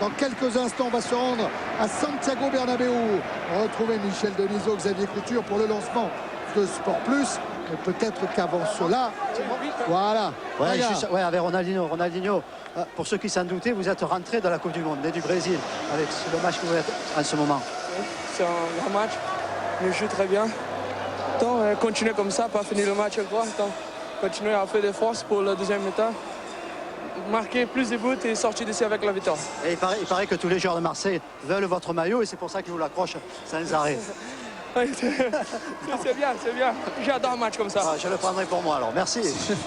Dans quelques instants, on va se rendre à Santiago Bernabéu. Retrouver Michel Denisot, Xavier Couture pour le lancement de Sport Plus. Mais peut-être qu'avant cela, voilà. Ouais, juste, ouais, avec Ronaldinho. Ronaldinho, pour ceux qui s'en doutaient, vous êtes rentré dans la Coupe du Monde, né du Brésil, avec le match que vous êtes en ce moment. C'est un grand match. On joue très bien. Donc, continuer comme ça, pas finir le match quoi. Donc, continuer à faire des forces pour le deuxième mi-temps. Marquer plus de buts et sortir d'ici avec la victoire. Et il paraît que tous les joueurs de Marseille veulent votre maillot et c'est pour ça qu'ils vous l'accrochent sans arrêt. Oui, c'est bien, c'est bien. J'adore un match comme ça. Ah, je le prendrai pour moi alors, merci.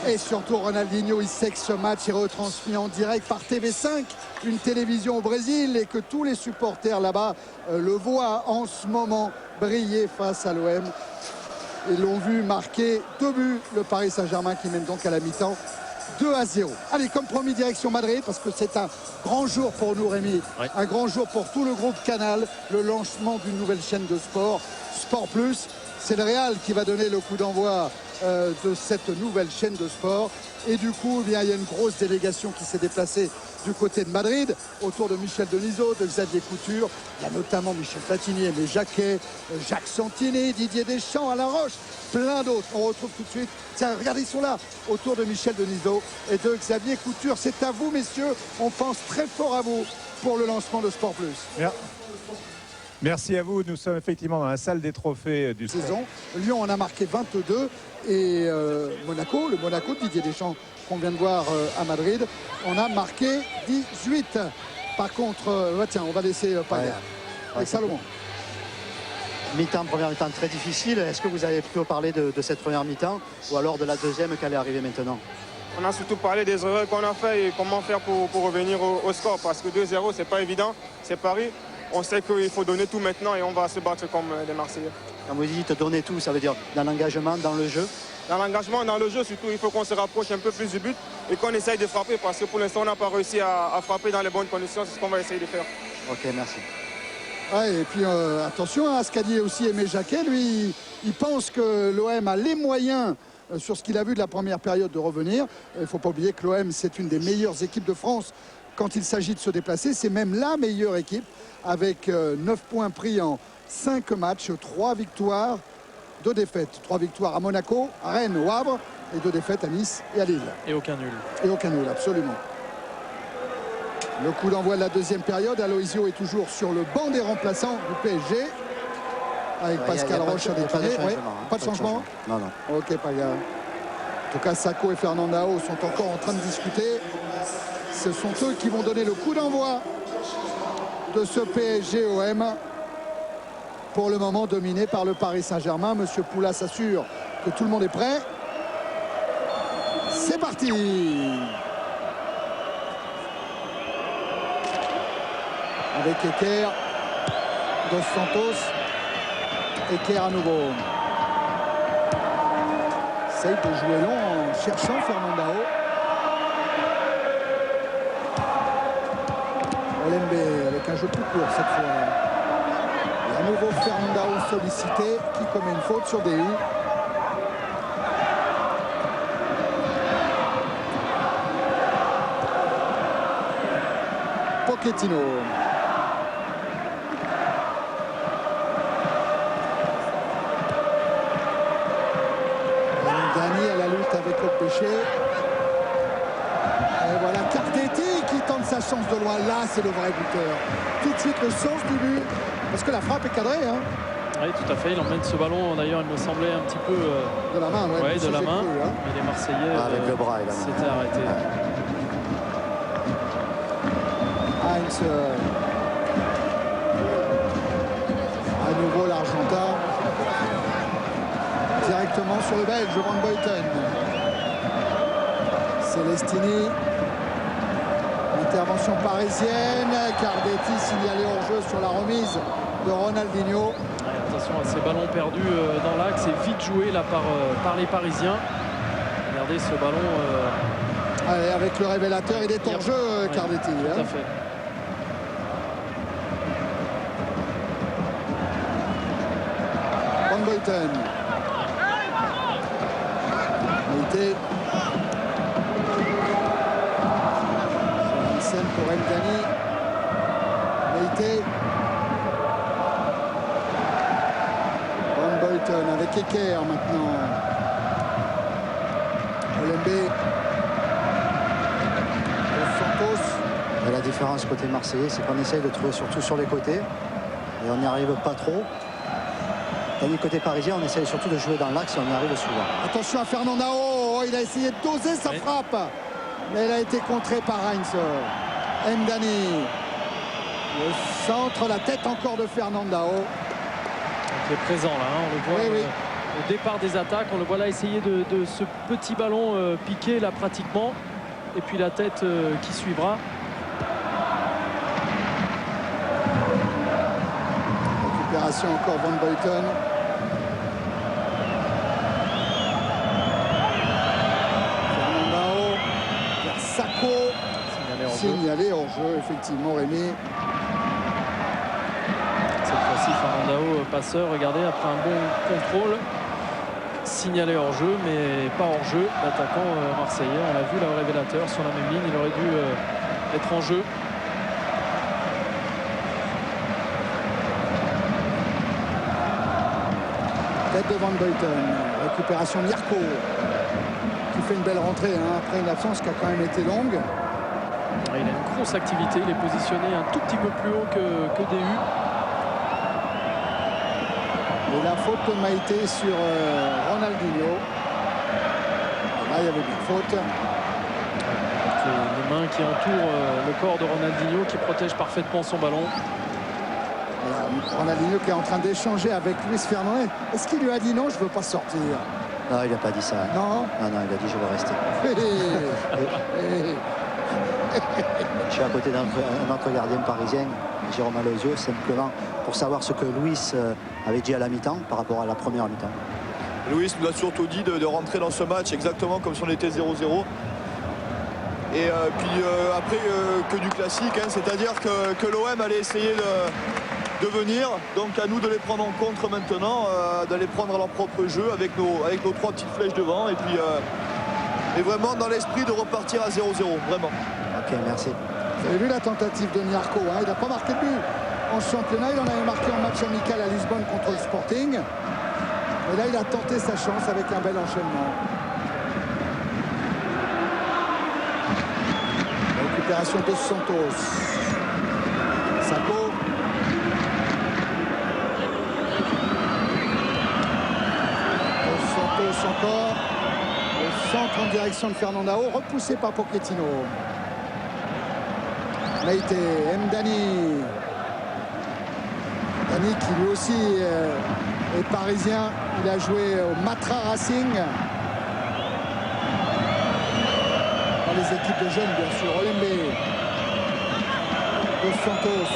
Et surtout Ronaldinho, il sait que ce match est retransmis en direct par TV5, une télévision au Brésil, et que tous les supporters là-bas le voient en ce moment briller face à l'OM. Ils l'ont vu marquer 2 buts, le Paris Saint-Germain qui mène donc à la mi-temps 2-0. Allez, comme promis, direction Madrid, parce que c'est un grand jour pour nous, Rémi. Ouais. Un grand jour pour tout le groupe Canal, le lancement d'une nouvelle chaîne de sport, Sport Plus. C'est le Real qui va donner le coup d'envoi de cette nouvelle chaîne de sport. Et du coup, eh bien, il y a une grosse délégation qui s'est déplacée du côté de Madrid, autour de Michel Denisot, de Xavier Couture. Il y a notamment Michel Platini, Aimé Jacquet, Jacques Santini, Didier Deschamps, Alain Roche, plein d'autres. On retrouve tout de suite, tiens, regardez, ils sont là, autour de Michel Denisot et de Xavier Couture. C'est à vous, messieurs, on pense très fort à vous pour le lancement de Sport Plus. Merci à vous. Nous sommes effectivement dans la salle des trophées du saison. Lyon en a marqué 22 et Monaco, le Monaco de Didier Deschamps qu'on vient de voir à Madrid, on a marqué 18. Par contre, tiens, on va laisser Paglia avec Salomon. Mi-temps, première mi-temps très difficile. Est-ce que vous avez plutôt parlé de cette première mi-temps ou alors de la deuxième qui allait arriver maintenant? On a surtout parlé des erreurs qu'on a fait et comment faire pour revenir au score, parce que 2-0 c'est pas évident, c'est Paris. On sait qu'il faut donner tout maintenant et on va se battre comme les Marseillais. Quand vous dites donner tout, ça veut dire dans l'engagement, dans le jeu? Dans l'engagement, dans le jeu, surtout, il faut qu'on se rapproche un peu plus du but et qu'on essaye de frapper, parce que pour l'instant, on n'a pas réussi à frapper dans les bonnes conditions. C'est ce qu'on va essayer de faire. Ok, merci. Ouais, et puis attention à ce qu'a dit aussi Aimé Jacquet. Lui, il pense que l'OM a les moyens sur ce qu'il a vu de la première période de revenir. Il ne faut pas oublier que l'OM, c'est une des meilleures équipes de France quand il s'agit de se déplacer. C'est même la meilleure équipe, avec 9 points pris en 5 matchs, 3 victoires, 2 défaites. 3 victoires à Monaco, à Rennes, au Havre, et 2 défaites à Nice et à Lille. Et aucun nul. Et aucun nul, absolument. Le coup d'envoi de la deuxième période. Aloisio est toujours sur le banc des remplaçants du PSG. Avec Pascal Roche à détourner. Pas de changement. Non, non. Ok, pas grave. En tout cas, Sacco et Fernandao sont encore en train de discuter. Ce sont eux qui vont donner le coup d'envoi de ce PSG-OM. Pour le moment dominé par le Paris Saint-Germain. Monsieur Poula s'assure que tout le monde est prêt. C'est parti. Avec Eker, Dos Santos, Eker à nouveau. Essaye de jouer long en cherchant Fernandao. Olembe avec un jeu plus court cette fois. Et à nouveau Fernandao sollicité qui commet une faute sur DU. Pochettino. Dani à la lutte avec le péché. Et voilà Cardetti qui tente sa chance de loin. Là, c'est le vrai buteur. Tout de suite le sens du but. Parce que la frappe est cadrée. Hein. Oui, tout à fait. Il emmène ce ballon. D'ailleurs, il me semblait un petit peu de la main. Ouais, de la main. Cru, hein. Mais les Marseillais avec le bras, s'étaient arrêtés. Heinz. À nouveau l'Argentin. Directement sur le Belge, Van Buiten. Celestini. Intervention parisienne. Cardetti signalé hors jeu sur la remise de Ronaldinho. Ouais, attention à ces ballons perdus dans l'axe et vite joué là par les Parisiens. Regardez ce ballon. Allez, avec le révélateur, il est hors jeu, Cardetti. Tout à fait. Van Buiten. Meite. Hansen pour Mdani. Meite. Van Buiten avec Eker maintenant. Olembe. Santos. Et la différence côté marseillais, c'est qu'on essaye de trouver surtout sur les côtés. Et on n'y arrive pas trop. Tandis côté parisien, on essaye surtout de jouer dans l'axe et on y arrive souvent. Attention à Fernandao. Oh, il a essayé de doser sa frappe. Mais elle a été contrée par Heinz. Mdani. Le centre, la tête encore de Fernandao. Qui est présent là, hein, on le voit Oui. au départ des attaques. On le voit là essayer de ce petit ballon piqué là pratiquement. Et puis la tête qui suivra. Récupération encore Van Buiten. Fernandao vers Sacco. Signalé hors jeu, effectivement, Rémi. Cette fois-ci, Fernandao passeur. Regardez, après un bon contrôle. Signalé hors jeu, mais pas hors jeu. L'attaquant marseillais, on l'a vu là au révélateur sur la même ligne. Il aurait dû être en jeu. Tête de Van Buiten. Récupération Mirko qui fait une belle rentrée hein, après une absence qui a quand même été longue. Il a une grosse activité. Il est positionné un tout petit peu plus haut que DU. Et la faute de Maïté sur Ronaldinho. Et là, il y avait une faute. Les mains qui entourent le corps de Ronaldinho qui protège parfaitement son ballon. Voilà, Ronaldinho qui est en train d'échanger avec Luis Fernandez. Est-ce qu'il lui a dit non, je ne veux pas sortir? Non, il n'a pas dit ça. Non. Non, il a dit je veux rester. Je suis à côté d'un autre gardien parisien, Jérôme Alozio, simplement pour savoir ce que Luis avait dit à la mi-temps par rapport à la première mi-temps. Luis nous a surtout dit de rentrer dans ce match exactement comme si on était 0-0. Et puis après que du classique, hein, c'est-à-dire que l'OM allait essayer de venir, donc à nous de les prendre en contre maintenant, d'aller prendre leur propre jeu avec nos 3 petites flèches devant et puis et vraiment dans l'esprit de repartir à 0-0, vraiment. Ok, merci. Vous avez vu la tentative de Nyarko, hein, il n'a pas marqué de but en championnat, il en avait marqué en match amical à Lisbonne contre le Sporting. Et là il a tenté sa chance avec un bel enchaînement. Récupération de Santos. Sacco. Santos encore. Le centre en direction de Fernandao, repoussé par Pochettino. Meite, Mdani. Mdani qui lui aussi est parisien. Il a joué au Matra Racing. Dans les équipes de jeunes, bien sûr. Olembe. Dos Santos.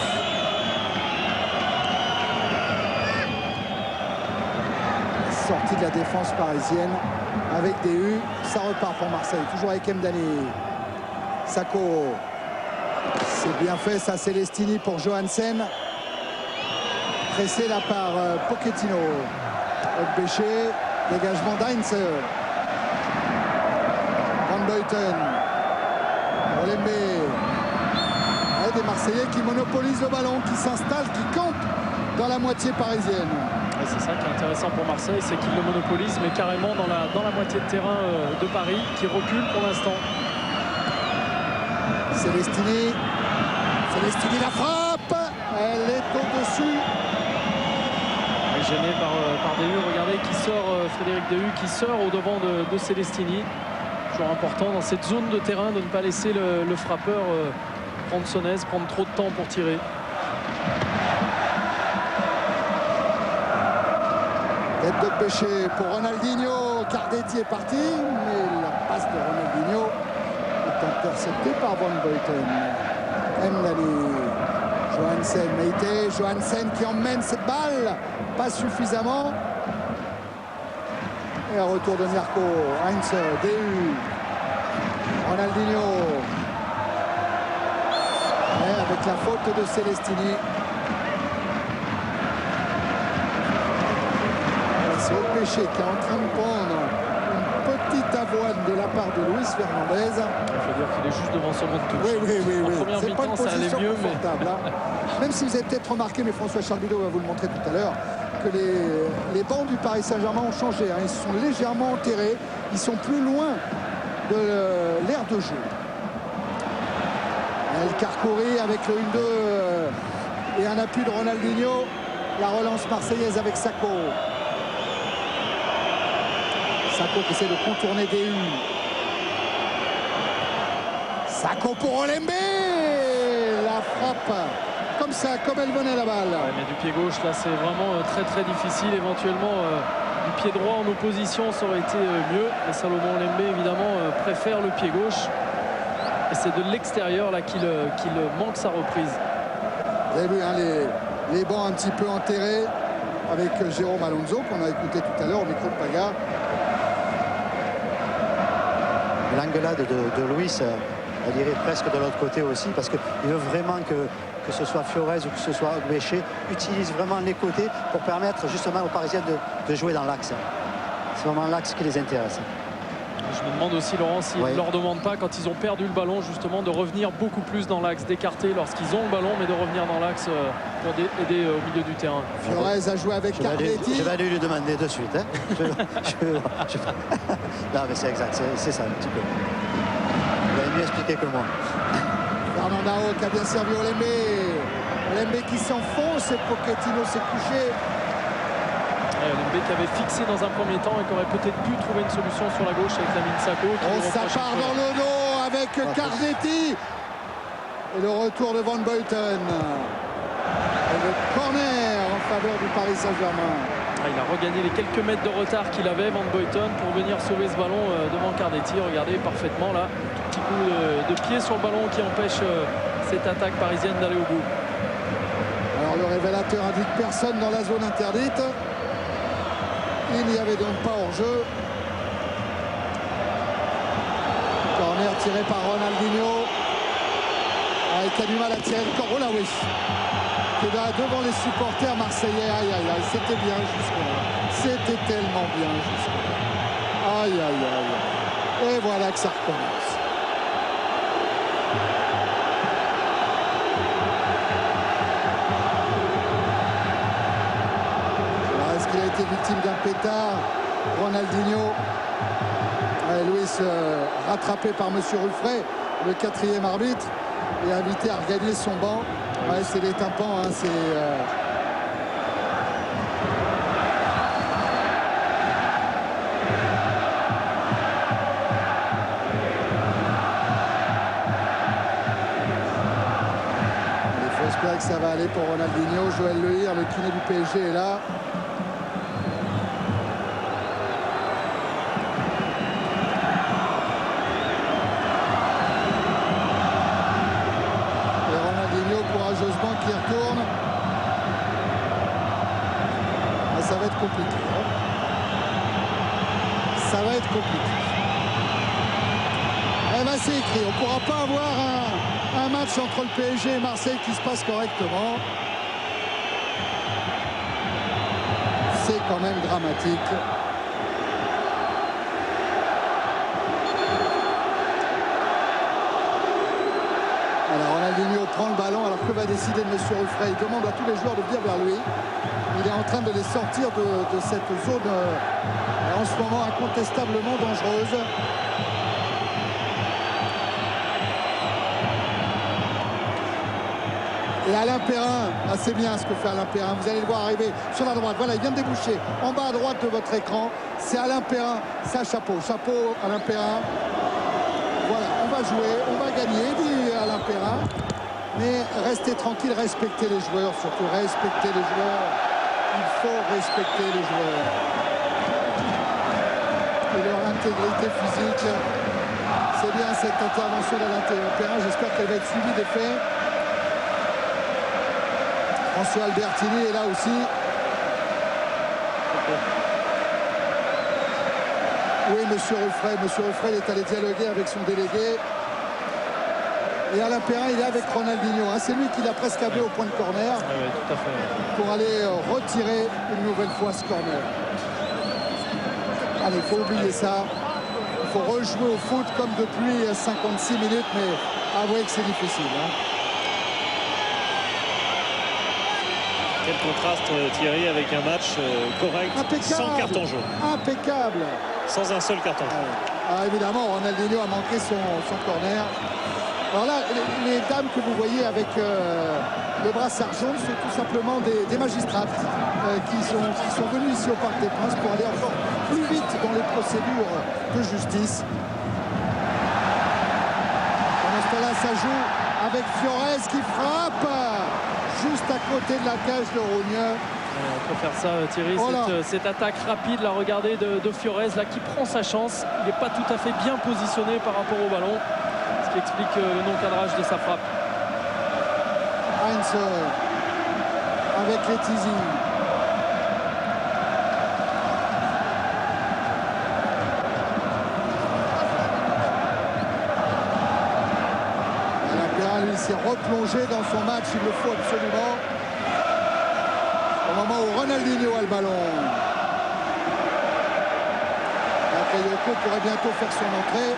Sortie de la défense parisienne avec des U. Ça repart pour Marseille. Toujours avec Mdani. Sacco. C'est bien fait, ça, Celestini pour Johansen. Pressé là par Pochettino. Péché, dégagement d'Heinz. Van Buiten. Olembe. Des Marseillais qui monopolisent le ballon, qui s'installent, qui campent dans la moitié parisienne. C'est ça qui est intéressant pour Marseille, c'est qu'ils le monopolisent, mais carrément dans la moitié de terrain de Paris, qui recule pour l'instant. Celestini. Celestini la frappe. Elle est au-dessus. Gêné par Dehu. Regardez qui sort, Frédéric Dehu qui sort au devant de Celestini. Toujours important dans cette zone de terrain de ne pas laisser le frappeur prendre son aise, prendre trop de temps pour tirer. Tête de péché pour Ronaldinho. Cardetti est parti, mais la passe de Ronaldinho est interceptée par Van Buiten. Mlali. Johansen, Meite. Johansen qui emmène cette balle. Pas suffisamment. Et un retour de Mirko. Heinz, Dehu. Ronaldinho. Et avec la faute de Celestini. C'est Opéché qui est en train de prendre une petite avoine de la part de Luis Fernandez. Il faut dire qu'il est juste devant son monde touche. Oui. En première C'est pas une mi-temps, ça allait position mieux, confortable. Même si vous avez peut-être remarqué, mais François Charles-Bideau va vous le montrer tout à l'heure, que les bancs du Paris Saint-Germain ont changé. Ils se sont légèrement enterrés. Ils sont plus loin de l'aire de jeu. El Karkouri avec le 1-2 et un appui de Ronaldinho. La relance marseillaise avec Sako. Sako qui essaie de contourner Dehu. Sako pour Olembe. La frappe comme ça, comme elle venait la balle. Ouais, mais du pied gauche, là, c'est vraiment très difficile. Éventuellement, du pied droit en opposition, ça aurait été mieux. Mais Salomon Olembe, évidemment, préfère le pied gauche. Et c'est de l'extérieur là qu'il manque sa reprise. Vous avez vu hein, les bancs un petit peu enterrés avec Jérôme Alonso qu'on a écouté tout à l'heure au micro de Paga. L'engueulade de Luis, elle irait presque de l'autre côté aussi parce qu'il veut vraiment que ce soit Fiorez ou que ce soit Béché utilise vraiment les côtés pour permettre justement aux Parisiens de jouer dans l'axe. C'est vraiment l'axe qui les intéresse. Je me demande aussi, Laurent, s'ils ne leur demandent pas, quand ils ont perdu le ballon, justement, de revenir beaucoup plus dans l'axe, d'écarter lorsqu'ils ont le ballon, mais de revenir dans l'axe pour aider au milieu du terrain. Fiorez a joué avec Cardetti. Je vais aller lui demander de suite. Hein. Non, mais c'est exact, c'est ça un petit peu. Vous allez mieux expliquer que moi. Fernandao qui a bien servi Olembe. Olembe qui s'enfonce et Pochettino s'est couché. Olembe qui avait fixé dans un premier temps et qui aurait peut-être pu trouver une solution sur la gauche avec Lamine Sako. Ça part dans le dos avec Cardetti. Et le retour de Van Buiten. Et le corner en faveur du Paris Saint-Germain. Il a regagné les quelques mètres de retard qu'il avait, Van Buiten, pour venir sauver ce ballon devant Cardetti. Regardez parfaitement là, tout petit coup de pied sur le ballon qui empêche cette attaque parisienne d'aller au bout. Alors le révélateur indique personne dans la zone interdite. Il n'y avait donc pas hors-jeu. Corner tiré par Ronaldinho. Qui a du mal à tirer le corps. Oh là oui. Qui est là devant les supporters marseillais. Aïe aïe aïe. C'était bien jusque-là. C'était tellement bien jusque-là. Aïe aïe aïe. Et voilà que ça recommence. Est-ce qu'il a été victime d'un pétard? Ronaldinho. Luis rattrapé par Monsieur Ruffray, le 4e arbitre, et invité à regagner son banc. Ouais, c'est les tympans. Hein, c'est il faut espérer que ça va aller pour Ronaldinho. Joël Lehir, le kiné du PSG, est là. Qui retourne. Ça va être compliqué. Ça va être compliqué. Eh ben c'est écrit. On ne pourra pas avoir un match entre le PSG et Marseille qui se passe correctement. C'est quand même dramatique. Ronaldinho prend le ballon, alors que va décider M. Ruffray? Il demande à tous les joueurs de venir vers lui. Il est en train de les sortir de cette zone en ce moment incontestablement dangereuse. Et Alain Perrin, c'est bien ce que fait Alain Perrin. Vous allez le voir arriver sur la droite. Voilà, il vient de déboucher en bas à droite de votre écran. C'est Alain Perrin, ça chapeau. Chapeau Alain Perrin. Voilà, on va jouer, on va gagner, dit Alain Perrin. Mais restez tranquille, respectez les joueurs, surtout respectez les joueurs. Il faut respecter les joueurs. Et leur intégrité physique. C'est bien cette intervention d'Alain Perrin. J'espère qu'elle va être suivie des faits. François Albertini est là aussi. Oui, monsieur Ruffray. Monsieur Ruffray est allé dialoguer avec son délégué. Et Alain Perrin, il est avec Ronaldinho. C'est lui qui l'a presque ablé au point de corner. Oui, tout à fait. Pour aller retirer une nouvelle fois ce corner. Allez, il faut oublier ça. Il faut rejouer au foot comme depuis 56 minutes, mais avouez que c'est difficile. Quel contraste, Thierry, avec un match correct, impeccable, sans carton jaune. Impeccable. Sans un seul carton jaune. Évidemment, Ronaldinho a manqué son corner. Alors là, les dames que vous voyez avec le brassard jaune sont tout simplement des magistrats qui sont venus ici au Parc des Princes pour aller encore plus vite dans les procédures de justice. Pendant ce temps-là, ça joue avec Fiorez qui frappe juste à côté de la cage de Rougneux. On peut faire ça, Thierry, cette attaque rapide, là, regardez, de Fiorez, là, qui prend sa chance. Il n'est pas tout à fait bien positionné par rapport au ballon, ce qui explique le non-cadrage de sa frappe. Heinz avec Letizy. Alain lui s'est replongé dans son match, il le faut absolument. Au moment où Ronaldinho a le ballon. Bakayoko pourrait bientôt faire son entrée.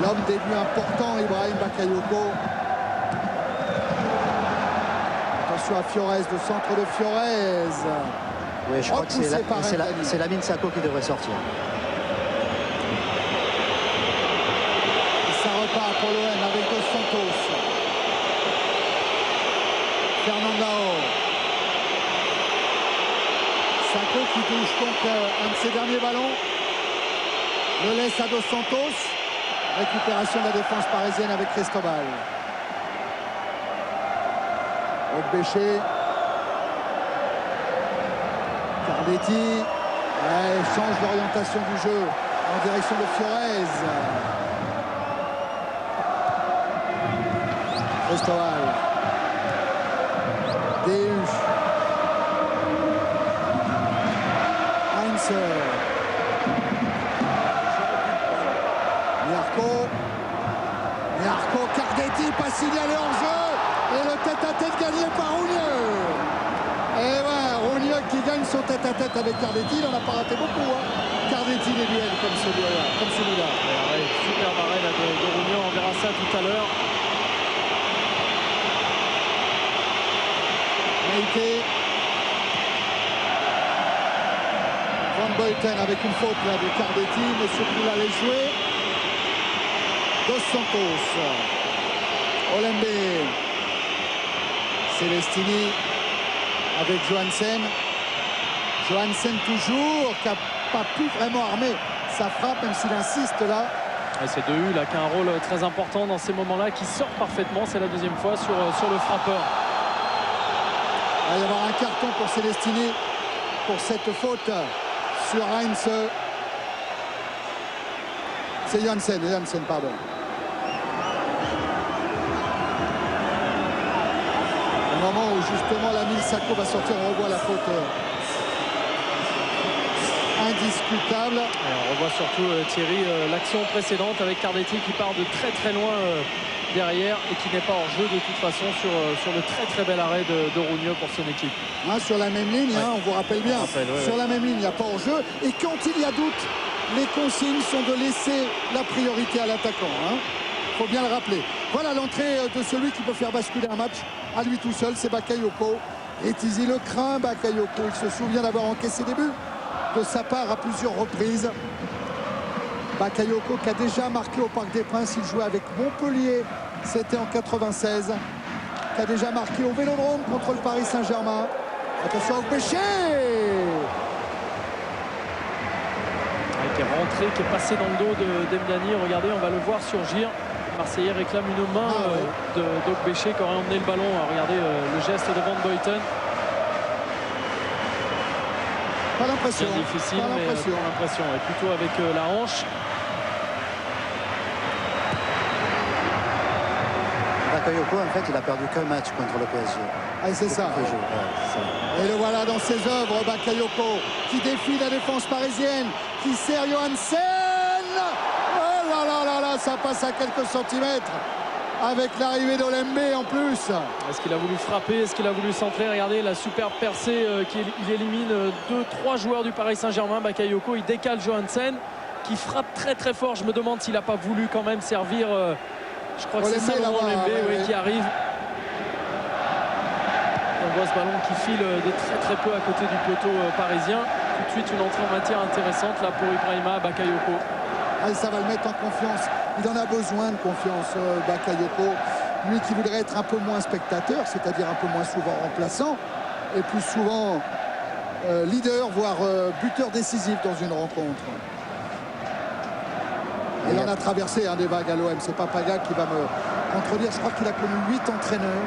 L'homme des buts important, Ibrahim Bakayoko. Attention à Fiorez, le centre de Fiorez. Oui, je crois que c'est Lamine Sako qui devrait sortir. Et ça repart pour l'OM avec Dos Santos. Fernandao. Sako qui touche donc un de ses derniers ballons. Le laisse à Dos Santos. Récupération de la défense parisienne avec Cristobal. Béché. Carletti. Change d'orientation du jeu en direction de Fiorez. Cristobal. Deus. Heinz. Miarco, Cardetti, pas signalé en jeu. Et le tête-à-tête gagné par Rougneux. Et ouais, Rougneux qui gagne son tête-à-tête avec Cardetti. Il n'en a pas raté beaucoup. Cardetti, les duels comme celui-là. Super arrêt là, de Rougneux, on verra ça tout à l'heure. Meite. Van Buiten avec une faute là, de Cardetti. Monsieur Poula les jouer. Dos Santos. Olembe. Celestini avec Johansen. Johansen toujours, qui n'a pas pu vraiment armer sa frappe, même s'il insiste là. Et c'est Dehu là qui a un rôle très important dans ces moments-là, qui sort parfaitement. C'est la deuxième fois sur le frappeur. Il va y avoir un carton pour Celestini pour cette faute sur Heinz. C'est Johansen, pardon. Au moment où justement Lamine Sako va sortir, on revoit la faute indiscutable. Et on revoit surtout Thierry l'action précédente avec Cardetti qui part de très très loin derrière et qui n'est pas hors jeu de toute façon sur le très très bel arrêt de Rougneux pour son équipe. Sur la même ligne, on vous rappelle bien. Sur la même ligne, il n'y a pas hors jeu. Et quand il y a doute, les consignes sont de laisser la priorité à l'attaquant. Il faut bien le rappeler. Voilà l'entrée de celui qui peut faire basculer un match à lui tout seul, c'est Bakayoko. Et Tizi le craint, Bakayoko. Il se souvient d'avoir encaissé des buts de sa part à plusieurs reprises. Bakayoko qui a déjà marqué au Parc des Princes. Il jouait avec Montpellier C'était en 96. Qui a déjà marqué au Vélodrome contre le Paris Saint-Germain. Attention au péché. Qui est rentré, qui est passé dans le dos d'Emdiani. Regardez, on va le voir surgir. Marseillais réclame une main d'Ogbéché qui aurait emmené le ballon. Alors, regardez le geste de Van Boyten. Pas l'impression. C'est difficile, mais pas l'impression. Et plutôt avec la hanche. Bakayoko, en fait, il a perdu qu'un match contre le PSG. Ah, c'est ça. Et le voilà dans ses œuvres, Bakayoko, qui défie la défense parisienne, qui sert Johansen. Oh là là là là, ça passe à quelques centimètres. Avec l'arrivée d'Olembe en plus. Est-ce qu'il a voulu frapper? Est-ce qu'il a voulu centrer? Regardez la superbe percée il élimine 2-3 joueurs du Paris Saint-Germain. Bakayoko, il décale Johansen qui frappe très très fort. Je me demande s'il n'a pas voulu quand même servir. Je crois que c'est Salomon Olembe qui arrive. On voit ce ballon qui file de très très peu à côté du poteau parisien. Tout de suite une entrée en matière intéressante là pour Ibrahima Bakayoko. Ah, ça va le mettre en confiance. Il en a besoin de confiance, Bakayoko. Lui qui voudrait être un peu moins spectateur, c'est-à-dire un peu moins souvent remplaçant, et plus souvent leader, voire buteur décisif dans une rencontre. Il en a traversé des vagues à l'OM. C'est pas Paga qui va me contredire. Je crois qu'il a connu 8 entraîneurs,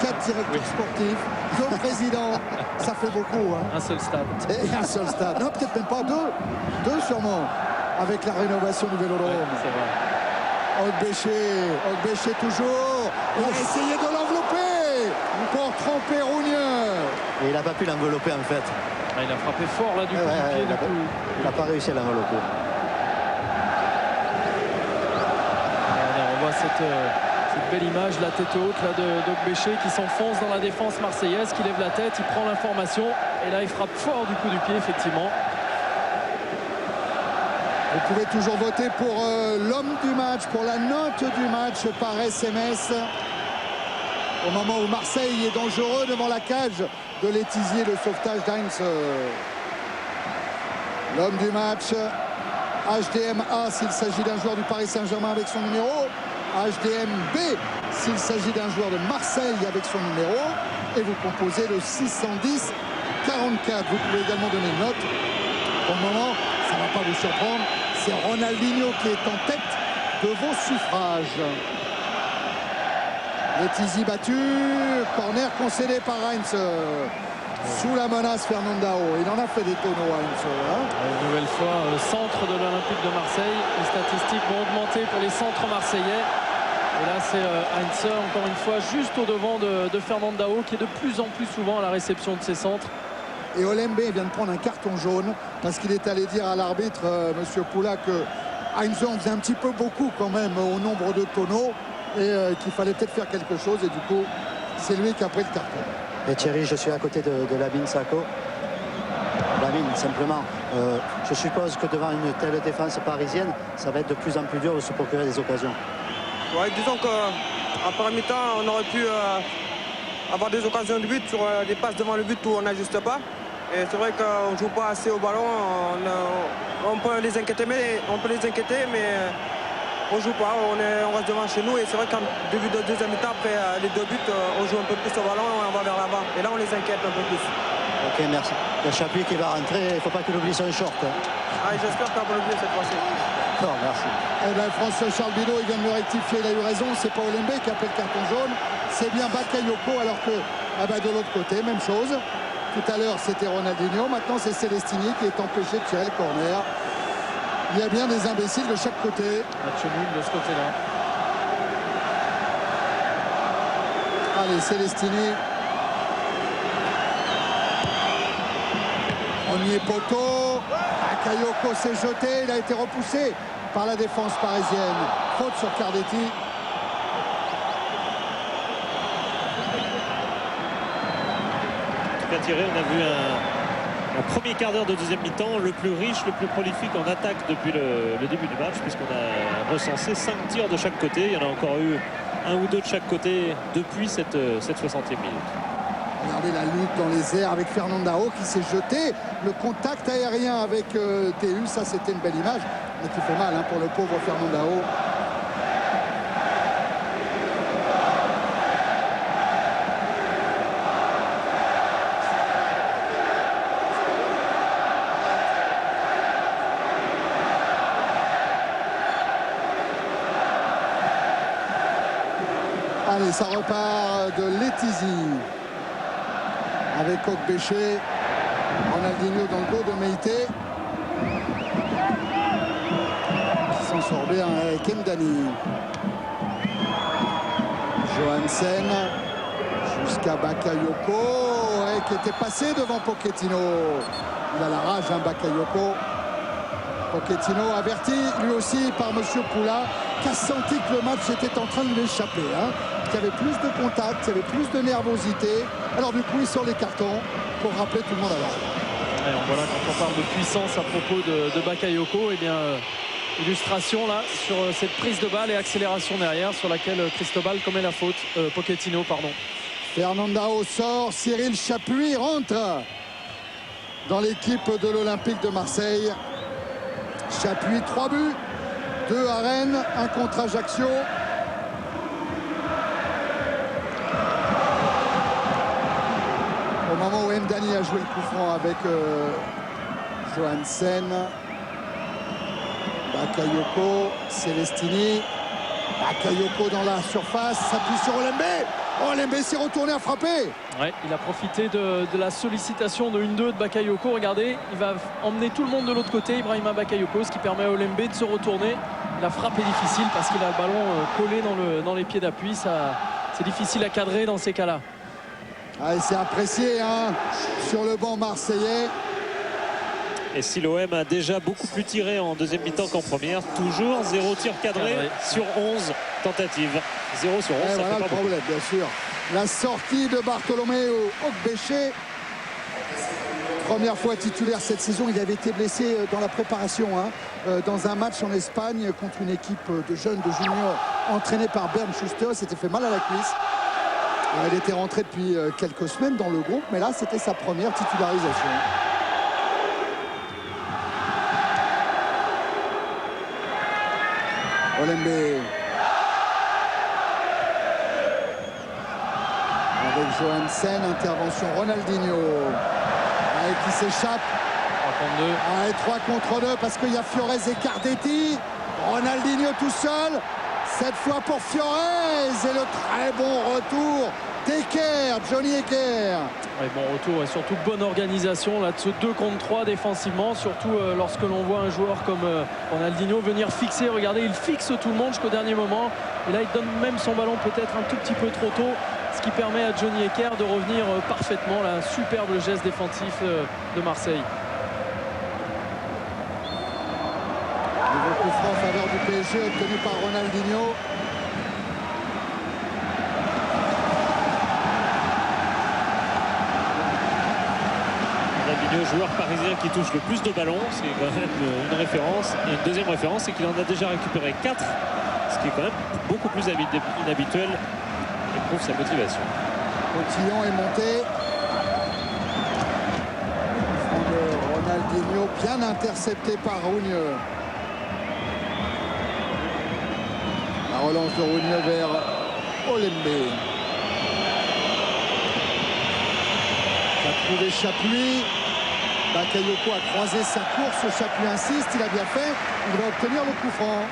4 directeurs sportifs, 2 présidents. Ça fait beaucoup. Hein. Un seul stade. Et un seul stade. Non, peut-être même pas 2. 2 sûrement. Avec la rénovation du Vélodrome. Ogbéché toujours. Il a essayé de l'envelopper pour tromper Rougneux. Et il n'a pas pu l'envelopper en fait. Il a frappé fort là du coup du pied. Il n'a pas réussi à l'envelopper. On voit cette belle image, la tête haute là d'Ogbéché qui s'enfonce dans la défense marseillaise, qui lève la tête, il prend l'information et là il frappe fort du coup du pied effectivement. Vous pouvez toujours voter pour l'homme du match, pour la note du match par SMS. Au moment où Marseille est dangereux devant la cage de Letizier, le sauvetage d'Heinz. L'homme du match, HDMA s'il s'agit d'un joueur du Paris Saint-Germain avec son numéro. HDMB s'il s'agit d'un joueur de Marseille avec son numéro. Et vous composez le 610 44. Vous pouvez également donner une note. Pour le moment, ça ne va pas vous surprendre. C'est Ronaldinho qui est en tête de vos suffrages. Letizy battu. Corner concédé par Heinz. Sous la menace Fernandao. Il en a fait des tonneaux Heinz. Une nouvelle fois, centre de l'Olympique de Marseille. Les statistiques vont augmenter pour les centres marseillais. Et là, c'est Heinz, encore une fois, juste au-devant de Fernandao, qui est de plus en plus souvent à la réception de ses centres. Et Olembe vient de prendre un carton jaune parce qu'il est allé dire à l'arbitre, Monsieur Poula, que Heinz en faisait un petit peu beaucoup quand même au nombre de tonneaux et qu'il fallait peut-être faire quelque chose. Et du coup, c'est lui qui a pris le carton. Et Thierry, je suis à côté de Lamine Sako. Lamine, simplement, je suppose que devant une telle défense parisienne, ça va être de plus en plus dur de se procurer des occasions. Ouais, disons qu'en première mi-temps, on aurait pu avoir des occasions de but sur des passes devant le but où on n'ajuste pas. Et c'est vrai qu'on ne joue pas assez au ballon. On peut les inquiéter, mais on joue pas. On reste devant chez nous. Et c'est vrai qu'en début de deuxième mi-temps, après les 2 buts, on joue un peu plus au ballon et on va vers l'avant. Et là, on les inquiète un peu plus. Ok, merci. Il y a Chapuis qui va rentrer. Il ne faut pas qu'il oublie son short. Ah, j'espère qu'on va l'oublier cette fois-ci. Non, merci. Eh bien, François Charles Bidot, il vient de me rectifier, il a eu raison, c'est pas Olembe qui a pris le carton jaune, c'est bien Bakayoko, alors que de l'autre côté, même chose. Tout à l'heure, c'était Ronaldinho, maintenant c'est Celestini qui est empêché de tirer le corner. Il y a bien des imbéciles de chaque côté. Match nul de ce côté-là. Allez, Celestini. Premier poteau. Bakayoko s'est jeté, il a été repoussé par la défense parisienne. Faute sur Cardetti. En tout cas, Thierry, on a vu un premier quart d'heure de deuxième mi-temps, le plus riche, le plus prolifique en attaque depuis le début du match, puisqu'on a recensé 5 tirs de chaque côté. Il y en a encore eu 1 ou 2 de chaque côté depuis cette 60e minute. Regardez la lutte dans les airs avec Fernandao qui s'est jeté. Le contact aérien avec TU, ça c'était une belle image, mais qui fait mal pour le pauvre Fernandao. Allez, ça repart de Letizy avec Okbéché. Ronaldinho dans le dos de Meïté. Qui s'en sort bien avec Mdani. Johansen jusqu'à Bakayoko qui était passé devant Pochettino. Il a la rage, hein, Bakayoko. Pochettino averti lui aussi par Monsieur Poula, qui a senti que le match était en train de lui échapper, hein, qu'il y avait plus de contact, qu'il y avait plus de nervosité. Alors du coup il sort les cartons pour rappeler tout le monde à l'ordre. Alors voilà, quand on parle de puissance à propos de Bakayoko, eh bien illustration là sur cette prise de balle et accélération derrière sur laquelle Cristobal commet la faute. Pochettino, pardon. Fernandao sort, Cyril Chapuis rentre dans l'équipe de l'Olympique de Marseille. Chapuis, 3 buts, 2 à Rennes, 1 contre Ajaccio. Au moment où Mdani a joué le coup franc avec Johansen. Bakayoko, Celestini. Bakayoko dans la surface, s'appuie sur Olembe. Olembe s'est retourné à frapper. Ouais, il a profité de la sollicitation de 1-2 de Bakayoko. Regardez, il va emmener tout le monde de l'autre côté, Ibrahima Bakayoko, ce qui permet à Olembe de se retourner. La frappe est difficile parce qu'il a le ballon collé dans les pieds d'appui. C'est difficile à cadrer dans ces cas-là. Ah, c'est apprécié, hein, sur le banc marseillais. Et si l'OM a déjà beaucoup plus tiré en deuxième mi-temps qu'en première, toujours 0 tir cadré sur 11 tentatives. 0 sur 11, ça voilà fait le pas problème, bien sûr. La sortie de Bartolomeu Okbéché. Première fois titulaire cette saison, il avait été blessé dans la préparation, hein, dans un match en Espagne contre une équipe de jeunes, de juniors, entraînée par Bernd Schuster. Il s'était fait mal à la cuisse. Il était rentré depuis quelques semaines dans le groupe, mais là, c'était sa première titularisation. Olembe. Avec Johansen, intervention Ronaldinho. Qui s'échappe. 3 contre 2 parce qu'il y a Fiorez et Cardetti. Ronaldinho tout seul. Cette fois pour Fiorez. Et le très bon retour d'Eker, Johnny Eker. Ouais, bon retour et surtout bonne organisation là de ce 2 contre 3 défensivement, surtout lorsque l'on voit un joueur comme Ronaldinho venir fixer. Regardez, il fixe tout le monde jusqu'au dernier moment et là il donne même son ballon peut-être un tout petit peu trop tôt, ce qui permet à Johnny Eker de revenir parfaitement. Là, un superbe geste défensif de Marseille. Nouveau coup franc en faveur du PSG obtenu par Ronaldinho. Le joueur parisien qui touche le plus de ballons, c'est quand même une référence. Et une deuxième référence, c'est qu'il en a déjà récupéré 4, ce qui est quand même beaucoup plus inhabituel et prouve sa motivation. Cotillon est monté. Ronaldinho bien intercepté par Rougneux. La relance de Rougneux vers Olembe. Il a trouvé Chapuis. Bakayoko a croisé sa course, Chapuis insiste, il a bien fait, il va obtenir le coup franc.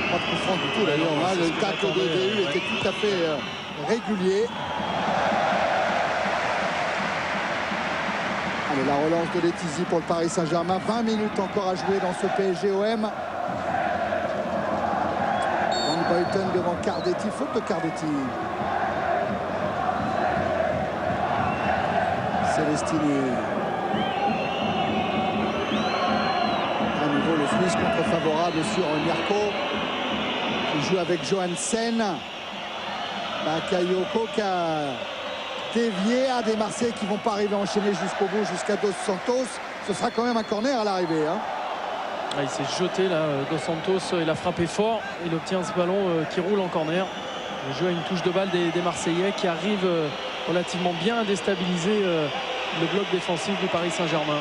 Pas de coup franc du tout d'ailleurs, hein. Le tacle de DU était tout à fait régulier. Allez, la relance de Letizy pour le Paris Saint-Germain, 20 minutes encore à jouer dans ce PSG-OM. Boyton devant Cardetti, faute de Cardetti. Celestini. À nouveau le Suisse contre-favorable sur Mirko. Qui joue avec Johansen. Bakayoko qui a dévié à des Marseillais qui ne vont pas arriver à enchaîner jusqu'au bout, jusqu'à Dos Santos. Ce sera quand même un corner à l'arrivée, hein. Il s'est jeté là, Dos Santos, il a frappé fort, il obtient ce ballon qui roule en corner. Le jeu a une touche de balle des Marseillais qui arrivent relativement bien à déstabiliser le bloc défensif du Paris Saint-Germain.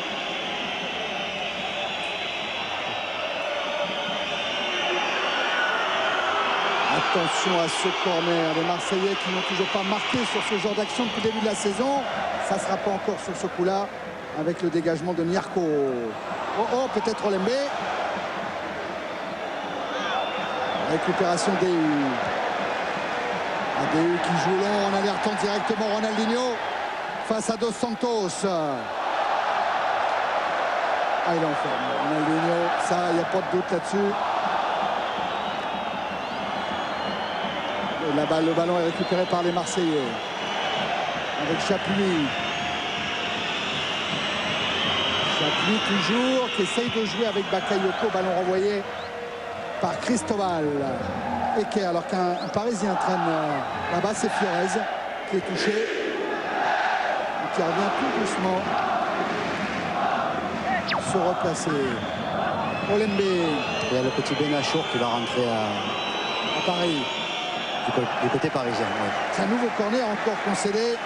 Attention à ce corner. Les Marseillais qui n'ont toujours pas marqué sur ce genre d'action depuis le début de la saison. Ça ne sera pas encore sur ce coup-là avec le dégagement de Nyarko. Oh, peut-être Olembe. Récupération d'Eu. Adeu qui joue long en alertant directement Ronaldinho face à Dos Santos. Ah, il est en forme. Ronaldinho, ça, il n'y a pas de doute là-dessus. Le ballon est récupéré par les Marseillais. Avec Chapuis. Chapuis toujours, qui essaye de jouer avec Bakayoko. Ballon renvoyé par Cristobal. Eke, alors qu'un Parisien traîne là-bas, c'est Fiorez qui est touché. Et qui revient tout doucement se replacer. Olembe. Il y a le petit Benachour qui va rentrer à Paris. Du côté parisien. Ouais. C'est un nouveau corner encore concédé.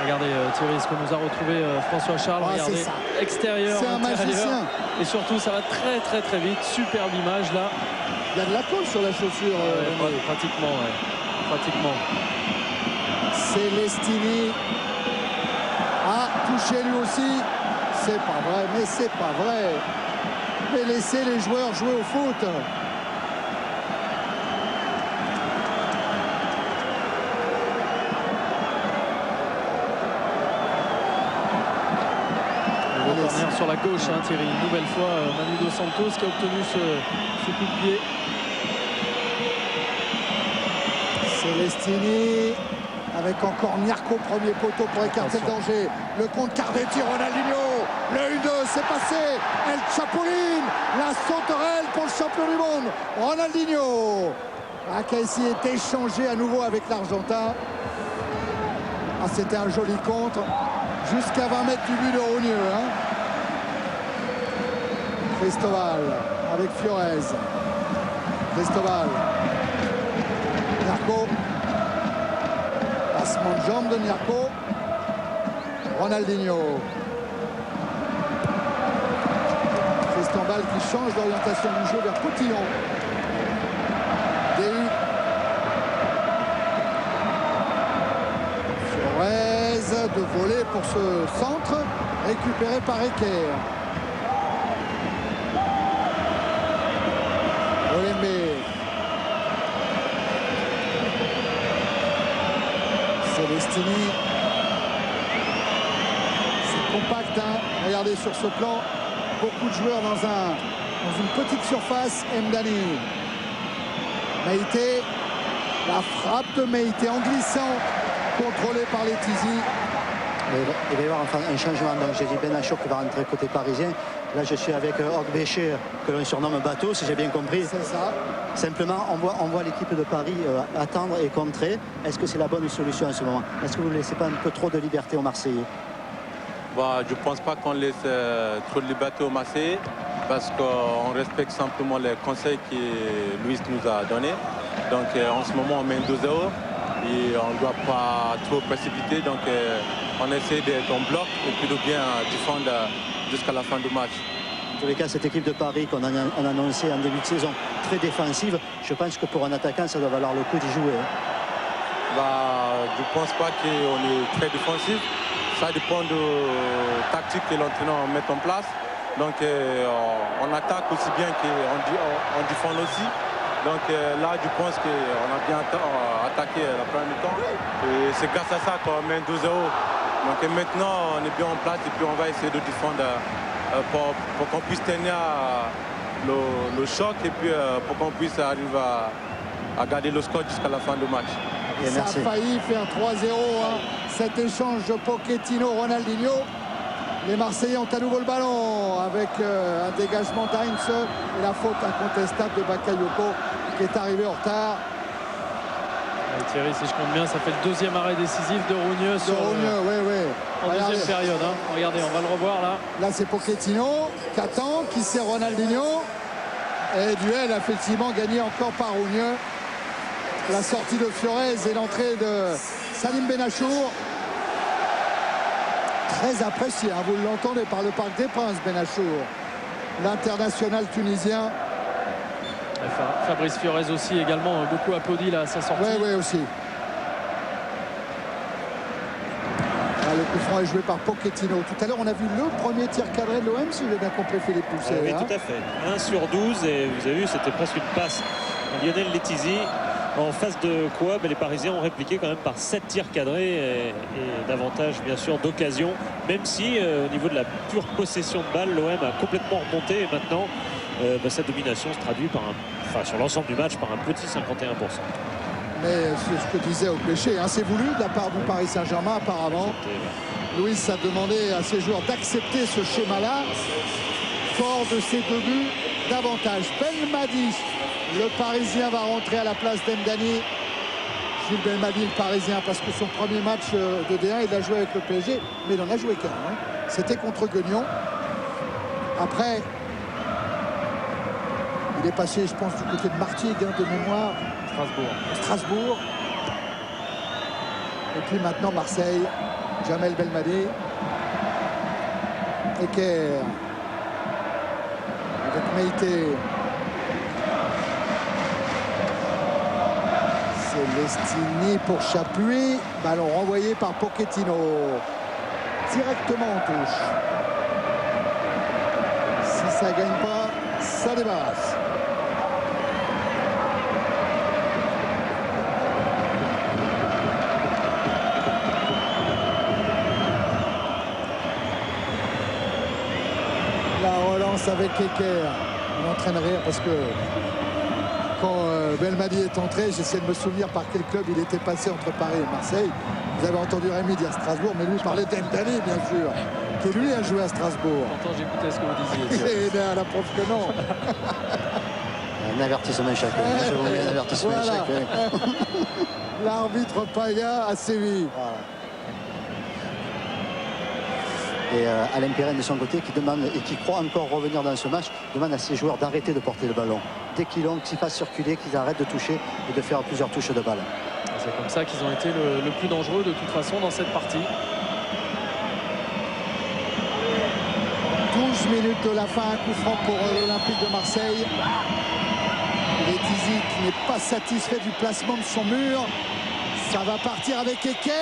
Regardez Thierry, ce que nous a retrouvé François Charles. Regardez, extérieur, c'est un magicien. Et surtout, ça va très très très vite. Superbe image là. Il y a de la colle sur la chaussure. Pratiquement, ouais. Pratiquement. Celestini a touché lui aussi. C'est pas vrai, mais c'est pas vrai. Mais laissez les joueurs jouer au foot. Corner sur la gauche, hein, Thierry. Une nouvelle fois, Manu Dos Santos qui a obtenu ce coup de pied. Celestini avec encore Nyarko, premier poteau pour écarter le danger. Le compte Cardetti, Ronaldinho. Le 1-2, c'est passé. El Chapulin, la sauterelle pour le champion du monde. Ronaldinho qui a essayé d'échanger à nouveau avec l'Argentin. Ah, c'était un joli contre. Jusqu'à 20 mètres du but de Rougneux. Hein. Cristobal avec Fiorez. Cristobal. Nyarko. Passement de jambe de Nyarko. Ronaldinho. Cristobal qui change d'orientation du jeu vers Coutillon. DU. Fiorez de voler pour ce centre. Récupéré par Eker. Olembe. Celestini. C'est compact, hein. Regardez sur ce plan. Beaucoup de joueurs dans une petite surface. Mdani. Meïté. La frappe de Meïté en glissant. Contrôlé par les Tizi. Il va y avoir un changement. Donc j'ai dit Benachour qui va rentrer côté parisien. Là je suis avec Ogbeche que l'on surnomme Bateau, si j'ai bien compris. C'est ça. Simplement on voit l'équipe de Paris attendre et contrer. Est-ce que c'est la bonne solution en ce moment? Est-ce que vous ne laissez pas un peu trop de liberté aux Marseillais? Je ne pense pas qu'on laisse trop de liberté aux Marseillais parce qu'on respecte simplement les conseils que Luis nous a donnés. Donc en ce moment on mène 2-0 et on ne doit pas trop précipiter. Donc on essaie d'être en bloc et puis de bien défendre jusqu'à la fin du match. En tous les cas, cette équipe de Paris qu'on a annoncé en début de saison très défensive, je pense que pour un attaquant, ça doit valoir le coup d'y jouer. Je ne pense pas qu'on est très défensif. Ça dépend de la tactique que l'entraîneur met en place. Donc on attaque aussi bien qu'on défend aussi. Donc là, je pense qu'on a bien attaqué la première temps. Et c'est grâce à ça qu'on mène 2-0. Donc maintenant, on est bien en place et puis on va essayer de défendre pour qu'on puisse tenir le choc et puis pour qu'on puisse arriver à garder le score jusqu'à la fin du match. Ça a failli faire 3-0, hein, cet échange de Pochettino-Ronaldinho. Les Marseillais ont à nouveau le ballon avec un dégagement d'Heinz et la faute incontestable de Bakayoko qui est arrivé en retard. Thierry, si je compte bien, ça fait le deuxième arrêt décisif de Rougneux en deuxième période. Hein. Regardez, on va le revoir là. Là, c'est Pochettino qui attend, qui sert Ronaldinho. Et duel effectivement gagné encore par Rougneux. La sortie de Fiorez et l'entrée de Salim Benachour. Très apprécié, hein, vous l'entendez par le Parc des Princes, Benachour. L'international tunisien Fabrice Fiorez aussi également beaucoup applaudi là, à sa sortie. Oui, aussi. Le coup franc est joué par Pochettino. Tout à l'heure, on a vu le premier tir cadré de l'OM, si j'ai bien compris, Philippe Pousset. Oui, tout à fait. 1 sur 12, et vous avez vu, c'était presque une passe à Lionel Letizy. En face de quoi les Parisiens ont répliqué quand même par 7 tirs cadrés et davantage, bien sûr, d'occasions. Même si, au niveau de la pure possession de balle, l'OM a complètement remonté. Et maintenant, sa domination se traduit sur l'ensemble du match par un petit 51%. Mais c'est ce que disait au péché, c'est voulu de la part du Paris Saint-Germain apparemment. Louis a demandé à ses joueurs d'accepter ce schéma-là, fort de ses 2 buts d'avantage. Belmadi, le Parisien, va rentrer à la place d'Mdani. Gilles Belmadi, le Parisien, parce que son premier match de D1, il a joué avec le PSG, mais il en a joué qu'un. C'était contre Guignon. Après, il est passé, je pense, du côté de Martigues, de mémoire. Strasbourg. Et puis maintenant Marseille. Jamel Belmadi. Eker. Avec Meïté. Célestini pour Chapuis. Ballon renvoyé par Pochettino. Directement en touche. Si ça ne gagne pas, ça débarrasse. Avec Eker, on est en train de rire parce que quand Belmadi est entré, j'essaie de me souvenir par quel club il était passé entre Paris et Marseille. Vous avez entendu Rémi dire Strasbourg, mais lui parlait d'Mdani, bien sûr, qui lui a joué à Strasbourg. Pourtant j'écoutais ce que vous disiez. Et bien, la preuve que non. Un avertissement chacun. Je vous mets un avertissement chacun. L'arbitre Paya a sévi. Voilà. Et Alain Perrin de son côté qui demande et qui croit encore revenir dans ce match, demande à ses joueurs d'arrêter de porter le ballon. Dès qu'ils l'ont, qu'ils fassent circuler, qu'ils arrêtent de toucher et de faire plusieurs touches de balle. C'est comme ça qu'ils ont été le plus dangereux de toute façon dans cette partie. 12 minutes de la fin, un coup franc pour l'Olympique de Marseille. Letizy qui n'est pas satisfait du placement de son mur. Ça va partir avec Eker.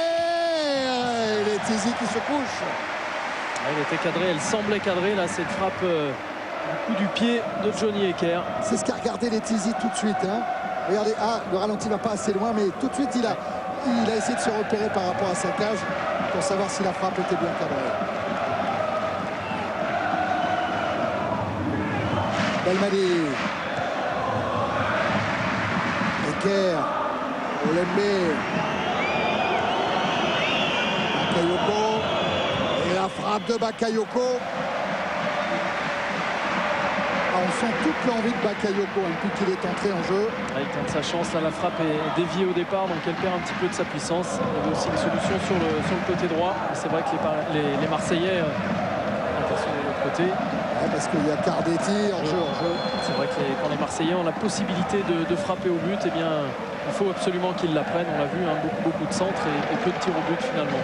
Letizy qui se couche. Elle était cadrée, elle semblait cadrée là, cette frappe du coup du pied de Johnny Eker. C'est ce qu'a regardé Letizy tout de suite. Regardez, le ralenti va pas assez loin, mais tout de suite il a essayé de se repérer par rapport à sa cage pour savoir si la frappe était bien cadrée. Belmadi. Eker. Olembe. Bakayoko. Et la frappe de Bakayoko. On sent toute l'envie de Bakayoko depuis qu'il est entré en jeu. Il tente sa chance, là, la frappe est déviée au départ, donc elle perd un petit peu de sa puissance. Il y avait aussi des solutions sur le côté droit. C'est vrai que les Marseillais sont de l'autre côté. Ouais, parce qu'il y a Cardetti en jeu. C'est vrai que quand les Marseillais ont la possibilité de frapper au but, eh bien, il faut absolument qu'ils la prennent. On l'a vu, beaucoup de centres et peu de tirs au but finalement.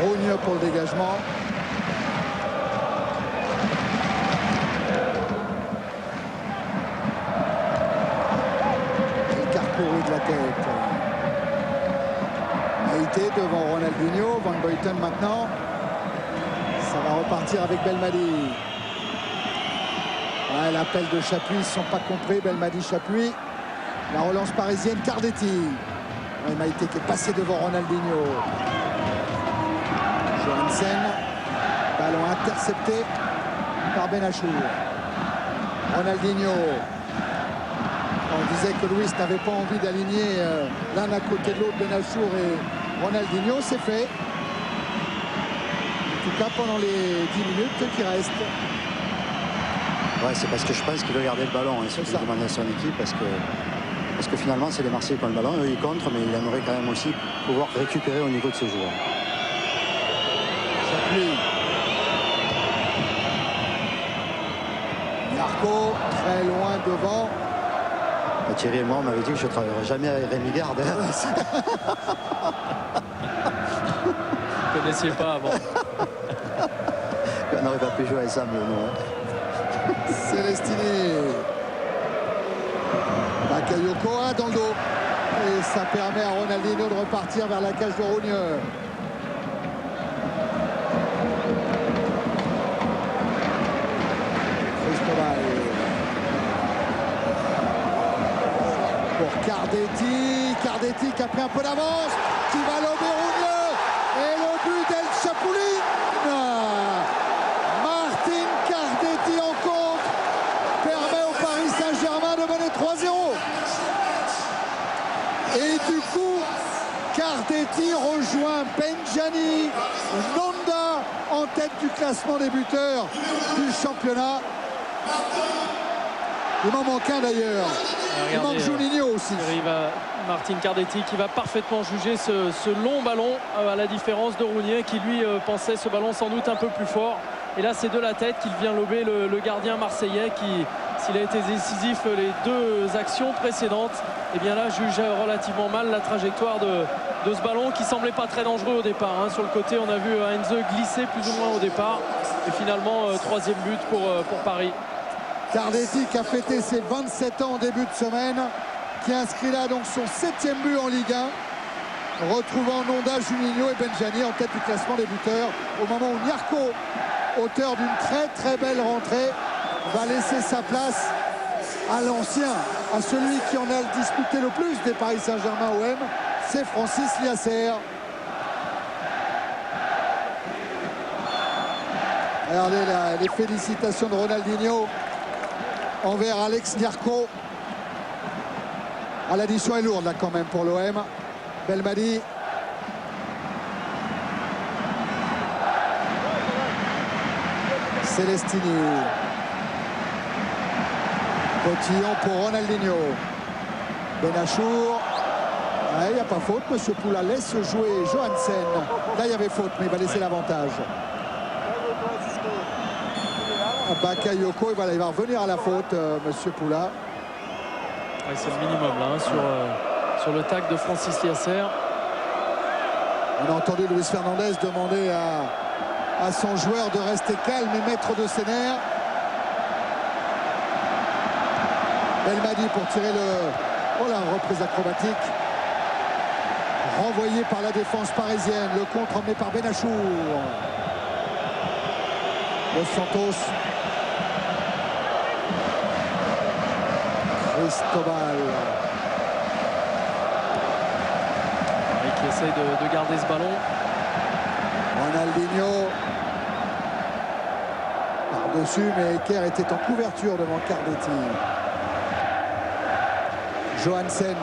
Rogne pour le dégagement. De la tête. Meïté devant Ronaldinho. Van Boyten maintenant. Ça va repartir avec Belmadi. Ouais, l'appel de Chapuis, ils ne sont pas compris. Belmadi, Chapuis. La relance parisienne, Cardetti. Ouais, Meïté qui est passé devant Ronaldinho. Johansen. Ballon intercepté par Benachour. Ronaldinho. On disait que Luis n'avait pas envie d'aligner l'un à côté de l'autre, Benachour et Ronaldinho. C'est fait. En tout cas, pendant les 10 minutes qui restent. Ouais, c'est parce que je pense qu'il veut garder le ballon. C'est ce qu'il demande à son équipe. Parce que finalement, c'est les Marseillais qui ont le ballon. Eux, ils contrent, mais il aimerait quand même aussi pouvoir récupérer au niveau de ses joueurs. Chapuis. Yarko, très loin devant. Thierry et moi, on m'avait dit que je ne travaillerais jamais avec Rémi Garde. Vous ne connaissiez pas avant. On n'aurait pas pu jouer ensemble, non. Célestini. Bakayoko dans le dos. Et ça permet à Ronaldinho de repartir vers la cage de Rougneux. Cristobal. Pour Cardetti. Cardetti qui a pris un peu d'avance. Qui va lober Rougneux. Et le but d'El Chapouline. Martin Cardetti en compte. Permet au Paris Saint-Germain de mener 3-0. Et du coup, Cardetti rejoint Benjani, Nonda en tête du classement des buteurs du championnat. Il m'en manque un d'ailleurs. Il manque Juninho aussi. Martin Cardetti qui va parfaitement juger ce long ballon, à la différence de Rougneux qui lui pensait ce ballon sans doute un peu plus fort. Et là c'est de la tête qu'il vient lober le gardien marseillais qui, s'il a été décisif les deux actions précédentes, et bien là juge relativement mal la trajectoire de ce ballon qui semblait pas très dangereux au départ. Hein. Sur le côté on a vu Heinze glisser plus ou moins au départ. Et finalement troisième but pour Paris. Cardetti qui a fêté ses 27 ans en début de semaine, qui inscrit là donc son 7e but en Ligue 1, retrouvant Nonda, Juninho et Benjani en tête du classement des buteurs, au moment où Nyarko, auteur d'une très belle rentrée, va laisser sa place à l'ancien, à celui qui en a disputé le plus des Paris Saint-Germain OM, c'est Francis Liasser. Regardez là, les félicitations de Ronaldinho envers Alex Nyarko. L'addition est lourde là quand même pour l'OM. Belmadi. Célestini. Potillon pour Ronaldinho. Benachour. Il n'y a pas faute. Monsieur Poula laisse jouer Johansen. Là il y avait faute mais il va laisser l'avantage. Bakayoko, voilà, il va revenir à la faute, monsieur Poula. Ouais, c'est le minimum là, hein, sur le tac de Francis Liasser. On a entendu Luis Fernandez demander à son joueur de rester calme et maître de ses nerfs. Belmadi pour tirer le... Oh là, reprise acrobatique. Renvoyé par la défense parisienne. Le contre emmené par Benachour. Dos Santos. Cristobal. Qui essaye de garder ce ballon. Ronaldinho. Par-dessus, mais Eker était en couverture devant Cardetti. Johansen.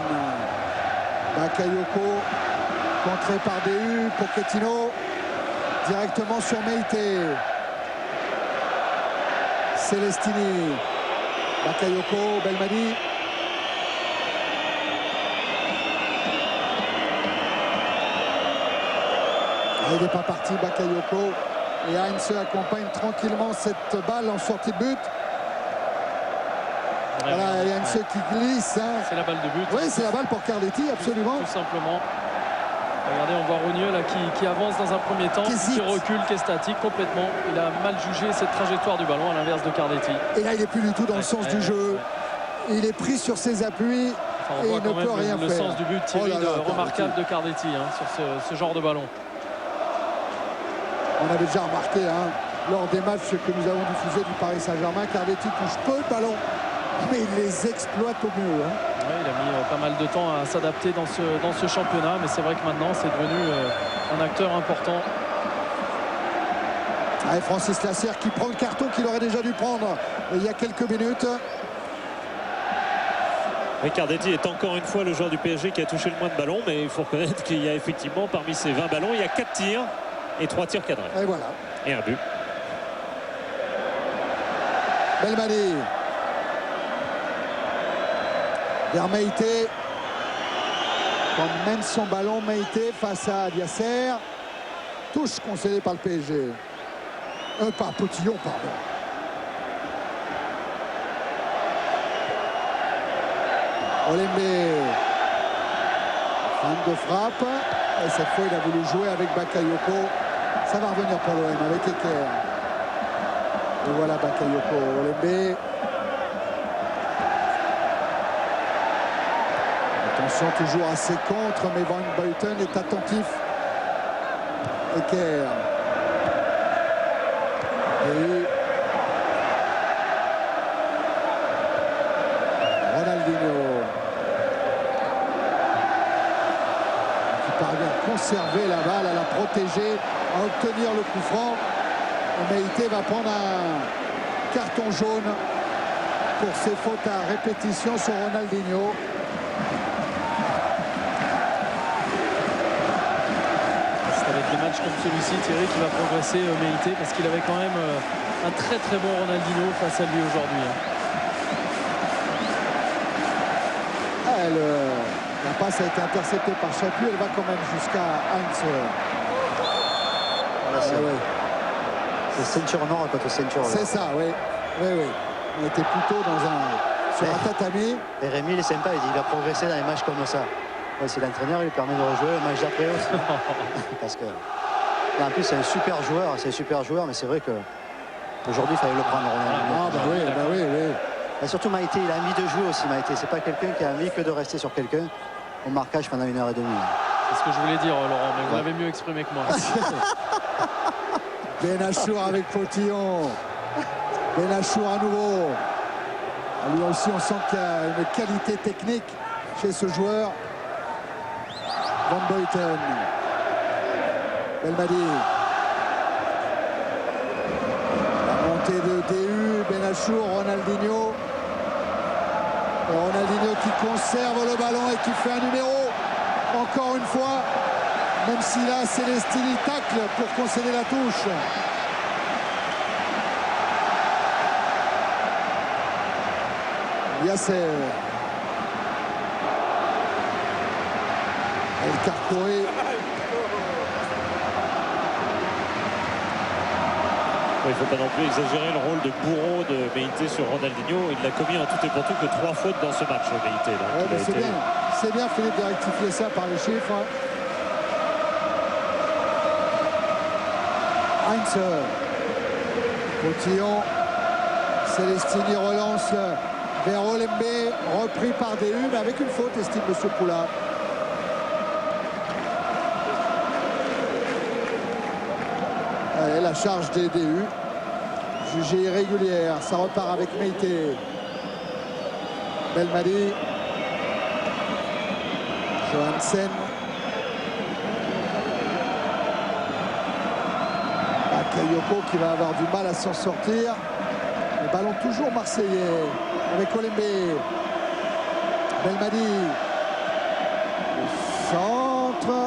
Bakayoko. Contré par DU. Pochettino. Directement sur Meite. Célestini. Bakayoko, Belmadi. Il n'est pas parti, Bakayoko. Et Heinze accompagne tranquillement cette balle en sortie de but. Voilà, Heinze qui glisse. Hein. C'est la balle de but. Oui, c'est la balle pour Cardetti, absolument. Tout simplement. Regardez, on voit Rougneux là qui avance dans un premier temps, qui recule, qui est statique complètement. Il a mal jugé cette trajectoire du ballon à l'inverse de Cardetti. Et là, il n'est plus du tout dans le sens du jeu. Il est pris sur ses appuis et il ne peut rien faire. Le sens du but, Thierry, remarquable de Cardetti sur ce genre de ballon. On avait déjà remarqué lors des matchs que nous avons diffusés du Paris Saint-Germain, Cardetti touche peu de ballons, mais il les exploite au mieux. Ouais, il a mis pas mal de temps à s'adapter dans ce championnat, mais c'est vrai que maintenant c'est devenu un acteur important. Allez, Francis Liasser qui prend le carton qu'il aurait déjà dû prendre il y a quelques minutes. Cardetti est encore une fois le joueur du PSG qui a touché le moins de ballons, mais il faut reconnaître qu'il y a effectivement parmi ces 20 ballons, il y a 4 tirs et 3 tirs cadrés. Et voilà. Et un but. Belmadi. Vers Meite. Quand mène son ballon, Meite face à Liasser. Touche concédée par le PSG. Par Potillon, pardon. Olembe. Fin de frappe. Et cette fois, il a voulu jouer avec Bakayoko. Ça va revenir pour l'OM avec Eker. Et voilà Bakayoko Olembe. Attention toujours à ses contres, mais Van Buiten est attentif. Eker. Et Ronaldinho. Qui parvient à conserver la balle, à la protéger, à obtenir le coup franc. Et Meïté va prendre un carton jaune pour ses fautes à répétition sur Ronaldinho. Avec des matchs comme celui-ci, Thierry, qui va progresser Meïté, parce qu'il avait quand même un très très bon Ronaldinho face à lui aujourd'hui. La passe a été interceptée par Chapuis, elle va quand même jusqu'à Heinz. Voilà, c'est ceinture noire contre ceinture. C'est ça, oui. On était plutôt sur un tatami. Et Rémi, il est sympa, il va progresser dans les matchs comme ça. Ouais, c'est l'entraîneur, il lui permet de rejouer le match d'après aussi. Parce que là, en plus, c'est un super joueur, mais c'est vrai qu'aujourd'hui, il fallait le prendre. Ah, oui. Et surtout Maïté, il a envie de jouer aussi, Maïté. C'est pas quelqu'un qui a envie que de rester sur quelqu'un au marquage pendant 1h30. C'est ce que je voulais dire, Laurent, mais vous l'avez mieux exprimé que moi. Benachour avec Potillon. Benachour à nouveau. Lui aussi, on sent qu'il y a une qualité technique chez ce joueur. Van Buiten. Belmadi. La montée de DU. Benachour, Ronaldinho. Et Ronaldinho qui conserve le ballon et qui fait un numéro. Encore une fois. Même si là, Celestini tacle pour concéder la touche. Yasser. El Karkouri. Il ne faut pas non plus exagérer le rôle de bourreau de Meïté sur Ronaldinho. Il n'a commis en tout et pour tout que 3 fautes dans ce match, Meïté. C'est bien, Philippe, de rectifier ça par les chiffres. Heinz. Potillon. Celestini relance vers Olembe, repris par DU, mais avec une faute, estime M. Poula. Allez, la charge des DU, jugée irrégulière, ça repart avec Meïté. Belmadi. Johansen. Bakayoko qui va avoir du mal à s'en sortir. Le ballon toujours marseillais avec Olembe. Belmadi. Le centre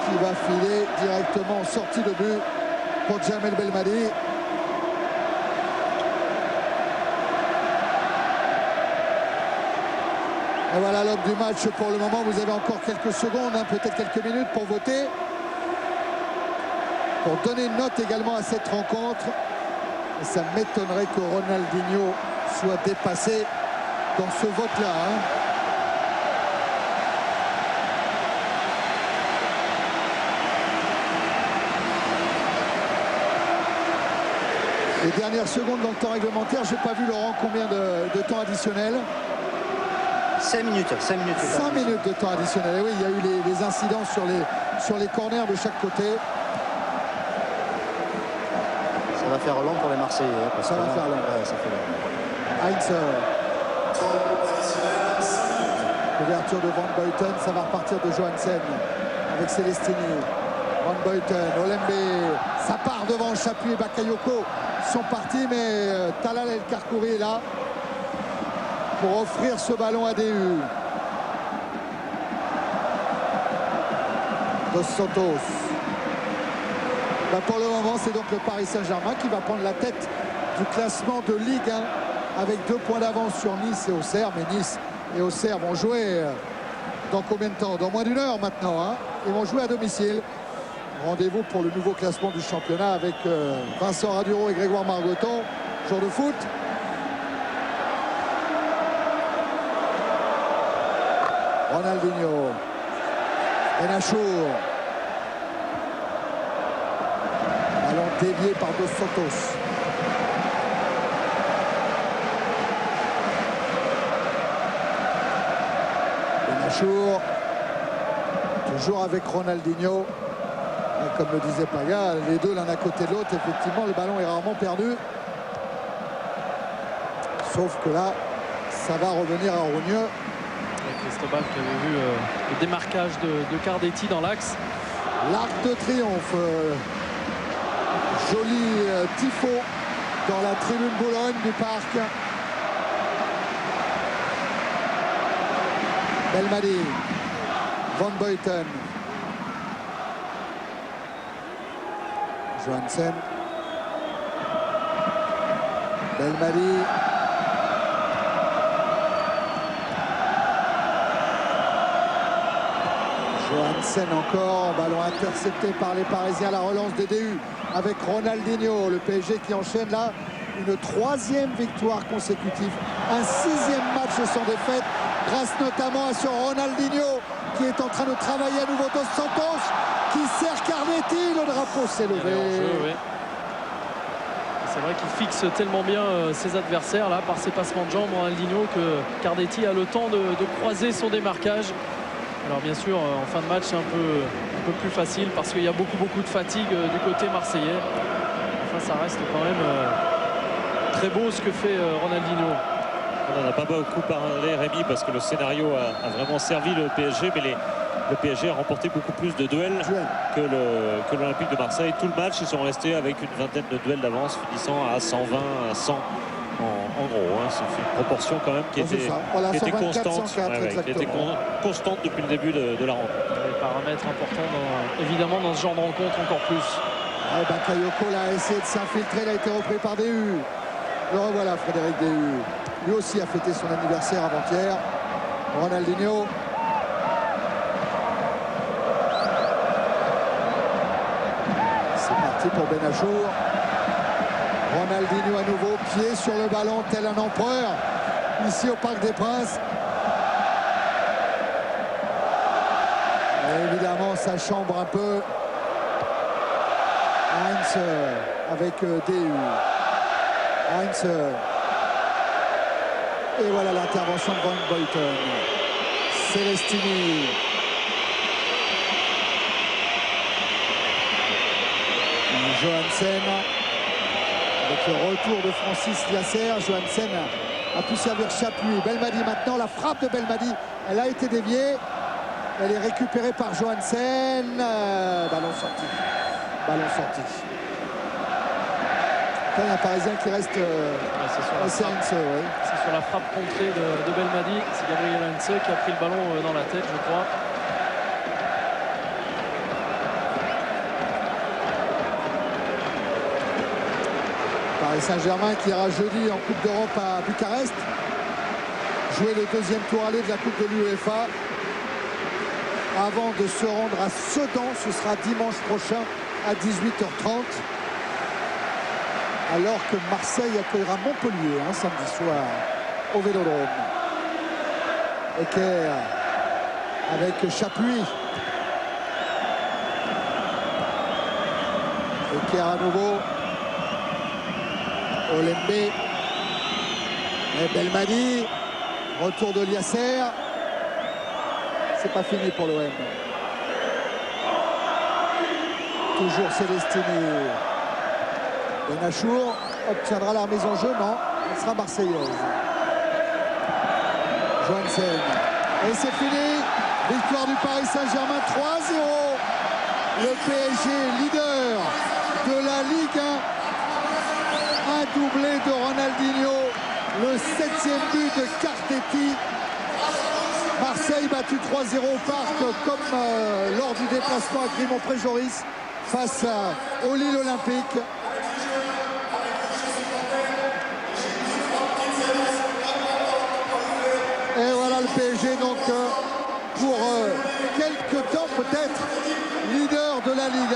qui va filer directement en sortie de but pour Jamel Belmadi. Et voilà l'homme du match pour le moment. Vous avez encore quelques secondes, peut-être quelques minutes pour voter. Pour donner une note également à cette rencontre. Et ça m'étonnerait que Ronaldinho soit dépassé dans ce vote-là. Les dernières secondes dans le temps réglementaire, j'ai pas vu, Laurent, combien de temps additionnel? 5 minutes. 5 minutes. 5 minutes de temps additionnel. Et oui, il y a eu les incidents sur les corners de chaque côté. Ça va faire long pour les Marseillais. Ça va faire long. Ouais, ça fait long. Heinz. Ouverture de Van Buiten, ça va repartir de Johansen avec Celestini. Van Buiten, Olembe, ça part devant Chapuis et Bakayoko. Ils sont partis, mais Talal El Karkouri est là pour offrir ce ballon à DU. Dos Santos. Pour le moment, c'est donc le Paris Saint-Germain qui va prendre la tête du classement de Ligue 1 avec 2 points d'avance sur Nice et Auxerre. Mais Nice et Auxerre vont jouer dans combien de temps? Dans moins d'1 heure maintenant. Ils vont jouer à domicile. Rendez-vous pour le nouveau classement du championnat avec Vincent Raduro et Grégoire Margoton. Jour de foot. Ronaldinho. Benachour. Ballon dévié par Dos Santos. Benachour, toujours avec Ronaldinho. Et comme le disait Paga, les deux l'un à côté de l'autre, effectivement, le ballon est rarement perdu. Sauf que là, ça va revenir à Rougneux. Cristobal qui avait vu le démarquage de Cardetti dans l'axe. L'Arc de Triomphe. Joli tifo dans la tribune Boulogne du parc. Belmadi, Van Buiten, Johansen, Belmadi, Johansen encore, ballon intercepté par les Parisiens, la relance des DU avec Ronaldinho, le PSG qui enchaîne là une 3e victoire consécutive, un 6e match sans défaite, grâce notamment à ce Ronaldinho qui est en train de travailler à nouveau. Dos Santos qui sert Cardetti, le drapeau s'est levé. C'est vrai qu'il fixe tellement bien ses adversaires là par ses passements de jambes, Ronaldinho, que Cardetti a le temps de croiser son démarquage. Alors bien sûr, en fin de match, c'est un peu plus facile parce qu'il y a beaucoup de fatigue du côté marseillais. Enfin, ça reste quand même très beau ce que fait Ronaldinho. On n'en a pas beaucoup parlé, Rémi, parce que le scénario a vraiment servi le PSG, mais le PSG a remporté beaucoup plus de duels que l'Olympique de Marseille. Tout le match, ils sont restés avec une vingtaine de duels d'avance, finissant à 120, à 100 en gros. Hein. C'est une proportion quand même qui était constante. 104, qui était constante depuis le début de la rencontre. Des paramètres importants, évidemment, dans ce genre de rencontre encore plus. Bakayoko là, a essayé de s'infiltrer, il a été repris par DU. Le revoilà, Frédéric DU. Lui aussi a fêté son anniversaire avant-hier. Ronaldinho. C'est parti pour Benachour. Ronaldinho à nouveau, pied sur le ballon, tel un empereur, ici au Parc des Princes. Et évidemment, ça chambre un peu. Heinz avec DU. Heinz. Et voilà l'intervention de Van Buiten. Celestini. Johansen. Avec le retour de Francis Lasser, Johansen a pu servir Chapuis. Belmadi maintenant, la frappe de Belmadi, elle a été déviée. Elle est récupérée par Johansen. Ballon sorti. Ballon sorti. Il y a un Parisien qui reste c'est sur la frappe contrée de Belmadi. C'est Gabriel Heinze qui a pris le ballon dans la tête, je crois. Paris Saint-Germain qui ira jeudi en Coupe d'Europe à Bucarest. Jouer le 2e tour aller de la Coupe de l'UEFA. Avant de se rendre à Sedan, ce sera dimanche prochain à 18h30. Alors que Marseille accueillera Montpellier samedi soir au Vélodrome. Eker avec Chapuis. Eker à nouveau. Olembe. Et Belmadi. Retour de Liasser. C'est pas fini pour l'OM. Toujours Celestini. Benachour obtiendra la remise en jeu, non, elle sera marseillaise. Johansen. Et c'est fini. Victoire du Paris Saint-Germain 3-0. Le PSG leader de la Ligue 1. Un doublé de Ronaldinho. Le 7e but de Cardetti. Marseille battu 3-0 au Parc comme lors du déplacement à Grimont-Pré-Joris face au Lille Olympique. Et voilà le PSG donc pour quelques temps peut-être leader de la Ligue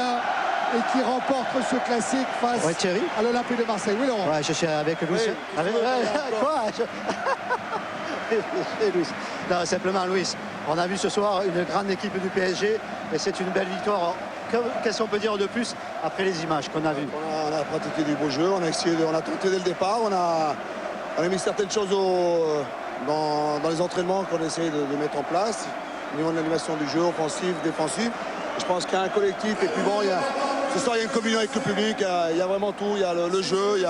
1 et qui remporte ce classique face à l'Olympique de Marseille. Oui Laurent. Ouais, je suis avec Louis. Oui. Quoi Louis. Non, simplement Louis. On a vu ce soir une grande équipe du PSG et c'est une belle victoire. Qu'est-ce qu'on peut dire de plus après les images qu'on a vues? On a pratiqué du beau jeu, on a tenté dès le départ, on a mis certaines choses dans les entraînements qu'on essaie de mettre en place. au niveau de l'animation du jeu, offensif, défensif. Je pense qu'il y a un collectif et puis bon, ce soir il y a une communion avec le public, il y a vraiment tout, il y a le jeu,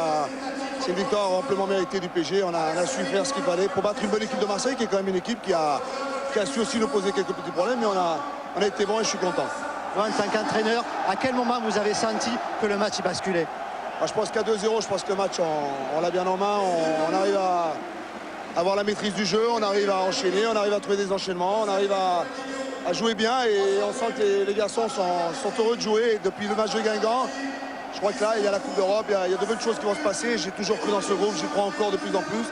c'est une victoire amplement méritée du PSG. On a su faire ce qu'il fallait pour battre une bonne équipe de Marseille qui est quand même une équipe qui a su aussi nous poser quelques petits problèmes, mais on a été bon et je suis content. En tant qu'entraîneur, à quel moment vous avez senti que le match y basculait? Je pense qu'à 2-0, je pense que le match, on l'a bien en main, on arrive à avoir la maîtrise du jeu, on arrive à enchaîner, on arrive à trouver des enchaînements, on arrive à jouer bien et on sent que les garçons sont heureux de jouer. Et depuis le match de Guingamp, je crois que là, il y a la Coupe d'Europe, il y a de bonnes choses qui vont se passer. J'ai toujours cru dans ce groupe, j'y crois encore de plus en plus.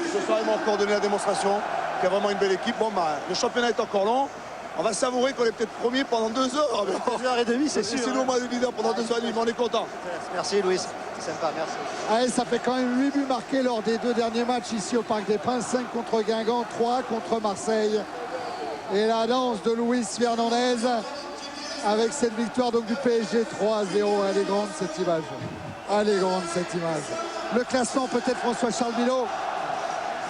Et ce soir, ils m'ont encore donné la démonstration qu'il y a vraiment une belle équipe. Bon, le championnat est encore long. On va savourer qu'on est peut-être premier pendant 2 heures. 2h30, c'est sûr. C'est nous, moi, le leader pendant 2h30, mais on est content. Merci, Louis. C'est sympa, merci. Allez, ça fait quand même 8 buts marqués lors des 2 derniers matchs ici au Parc des Princes. 5 contre Guingamp, 3 contre Marseille. Et la danse de Luis Fernandez avec cette victoire donc du PSG 3-0. Elle est grande cette image. Elle est grande cette image. Le classement peut-être François-Charles Milot.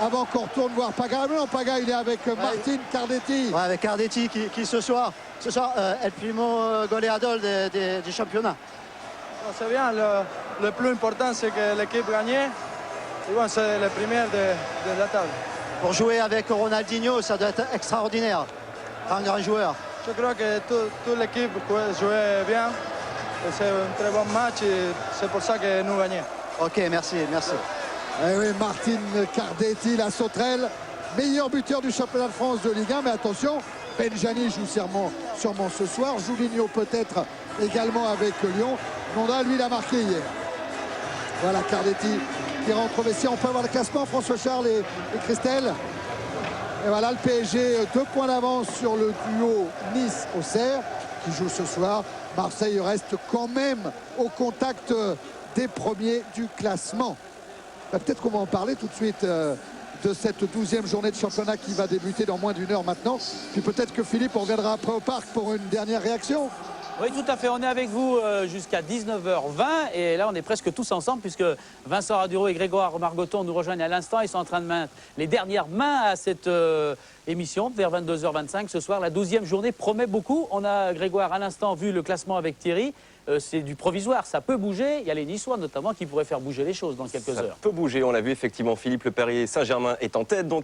Avant qu'on retourne voir Paga. Mais non, Paga, il est avec Martin Cardetti. Ouais, avec Cardetti qui ce soir est le primo goleador du championnat. C'est bien, le plus important c'est que l'équipe gagne. Et bon, c'est le premier de la table. Pour jouer avec Ronaldinho, ça doit être extraordinaire. Un grand joueur. Je crois que toute l'équipe peut jouer bien. C'est un très bon match et c'est pour ça que nous gagnons. Ok, merci. Eh oui, Martin Cardetti, la sauterelle, meilleur buteur du championnat de France de Ligue 1. Mais attention, Benjani joue sûrement ce soir. Julinho peut-être également avec Lyon. Nonda, lui, l'a marqué hier. Voilà Cardetti qui rentre au vestiaire. On peut avoir le classement, François-Charles et Christelle. Et voilà le PSG, 2 points d'avance sur le duo Nice-Auxerre qui joue ce soir. Marseille reste quand même au contact des premiers du classement. Peut-être qu'on va en parler tout de suite de cette 12e journée de championnat qui va débuter dans moins d'1 heure maintenant. Puis peut-être que Philippe, on reviendra après au parc pour une dernière réaction. Oui, tout à fait. On est avec vous jusqu'à 19h20 et là, on est presque tous ensemble puisque Vincent Raduro et Grégoire Margoton nous rejoignent à l'instant. Ils sont en train de mettre les dernières mains à cette émission vers 22h25 ce soir. La 12e journée promet beaucoup. On a, Grégoire, à l'instant vu le classement avec Thierry. C'est du provisoire, ça peut bouger. Il y a les Niçois notamment qui pourraient faire bouger les choses dans quelques heures. Ça peut bouger, on l'a vu effectivement. Philippe Le Perrier, Saint-Germain est en tête. Donc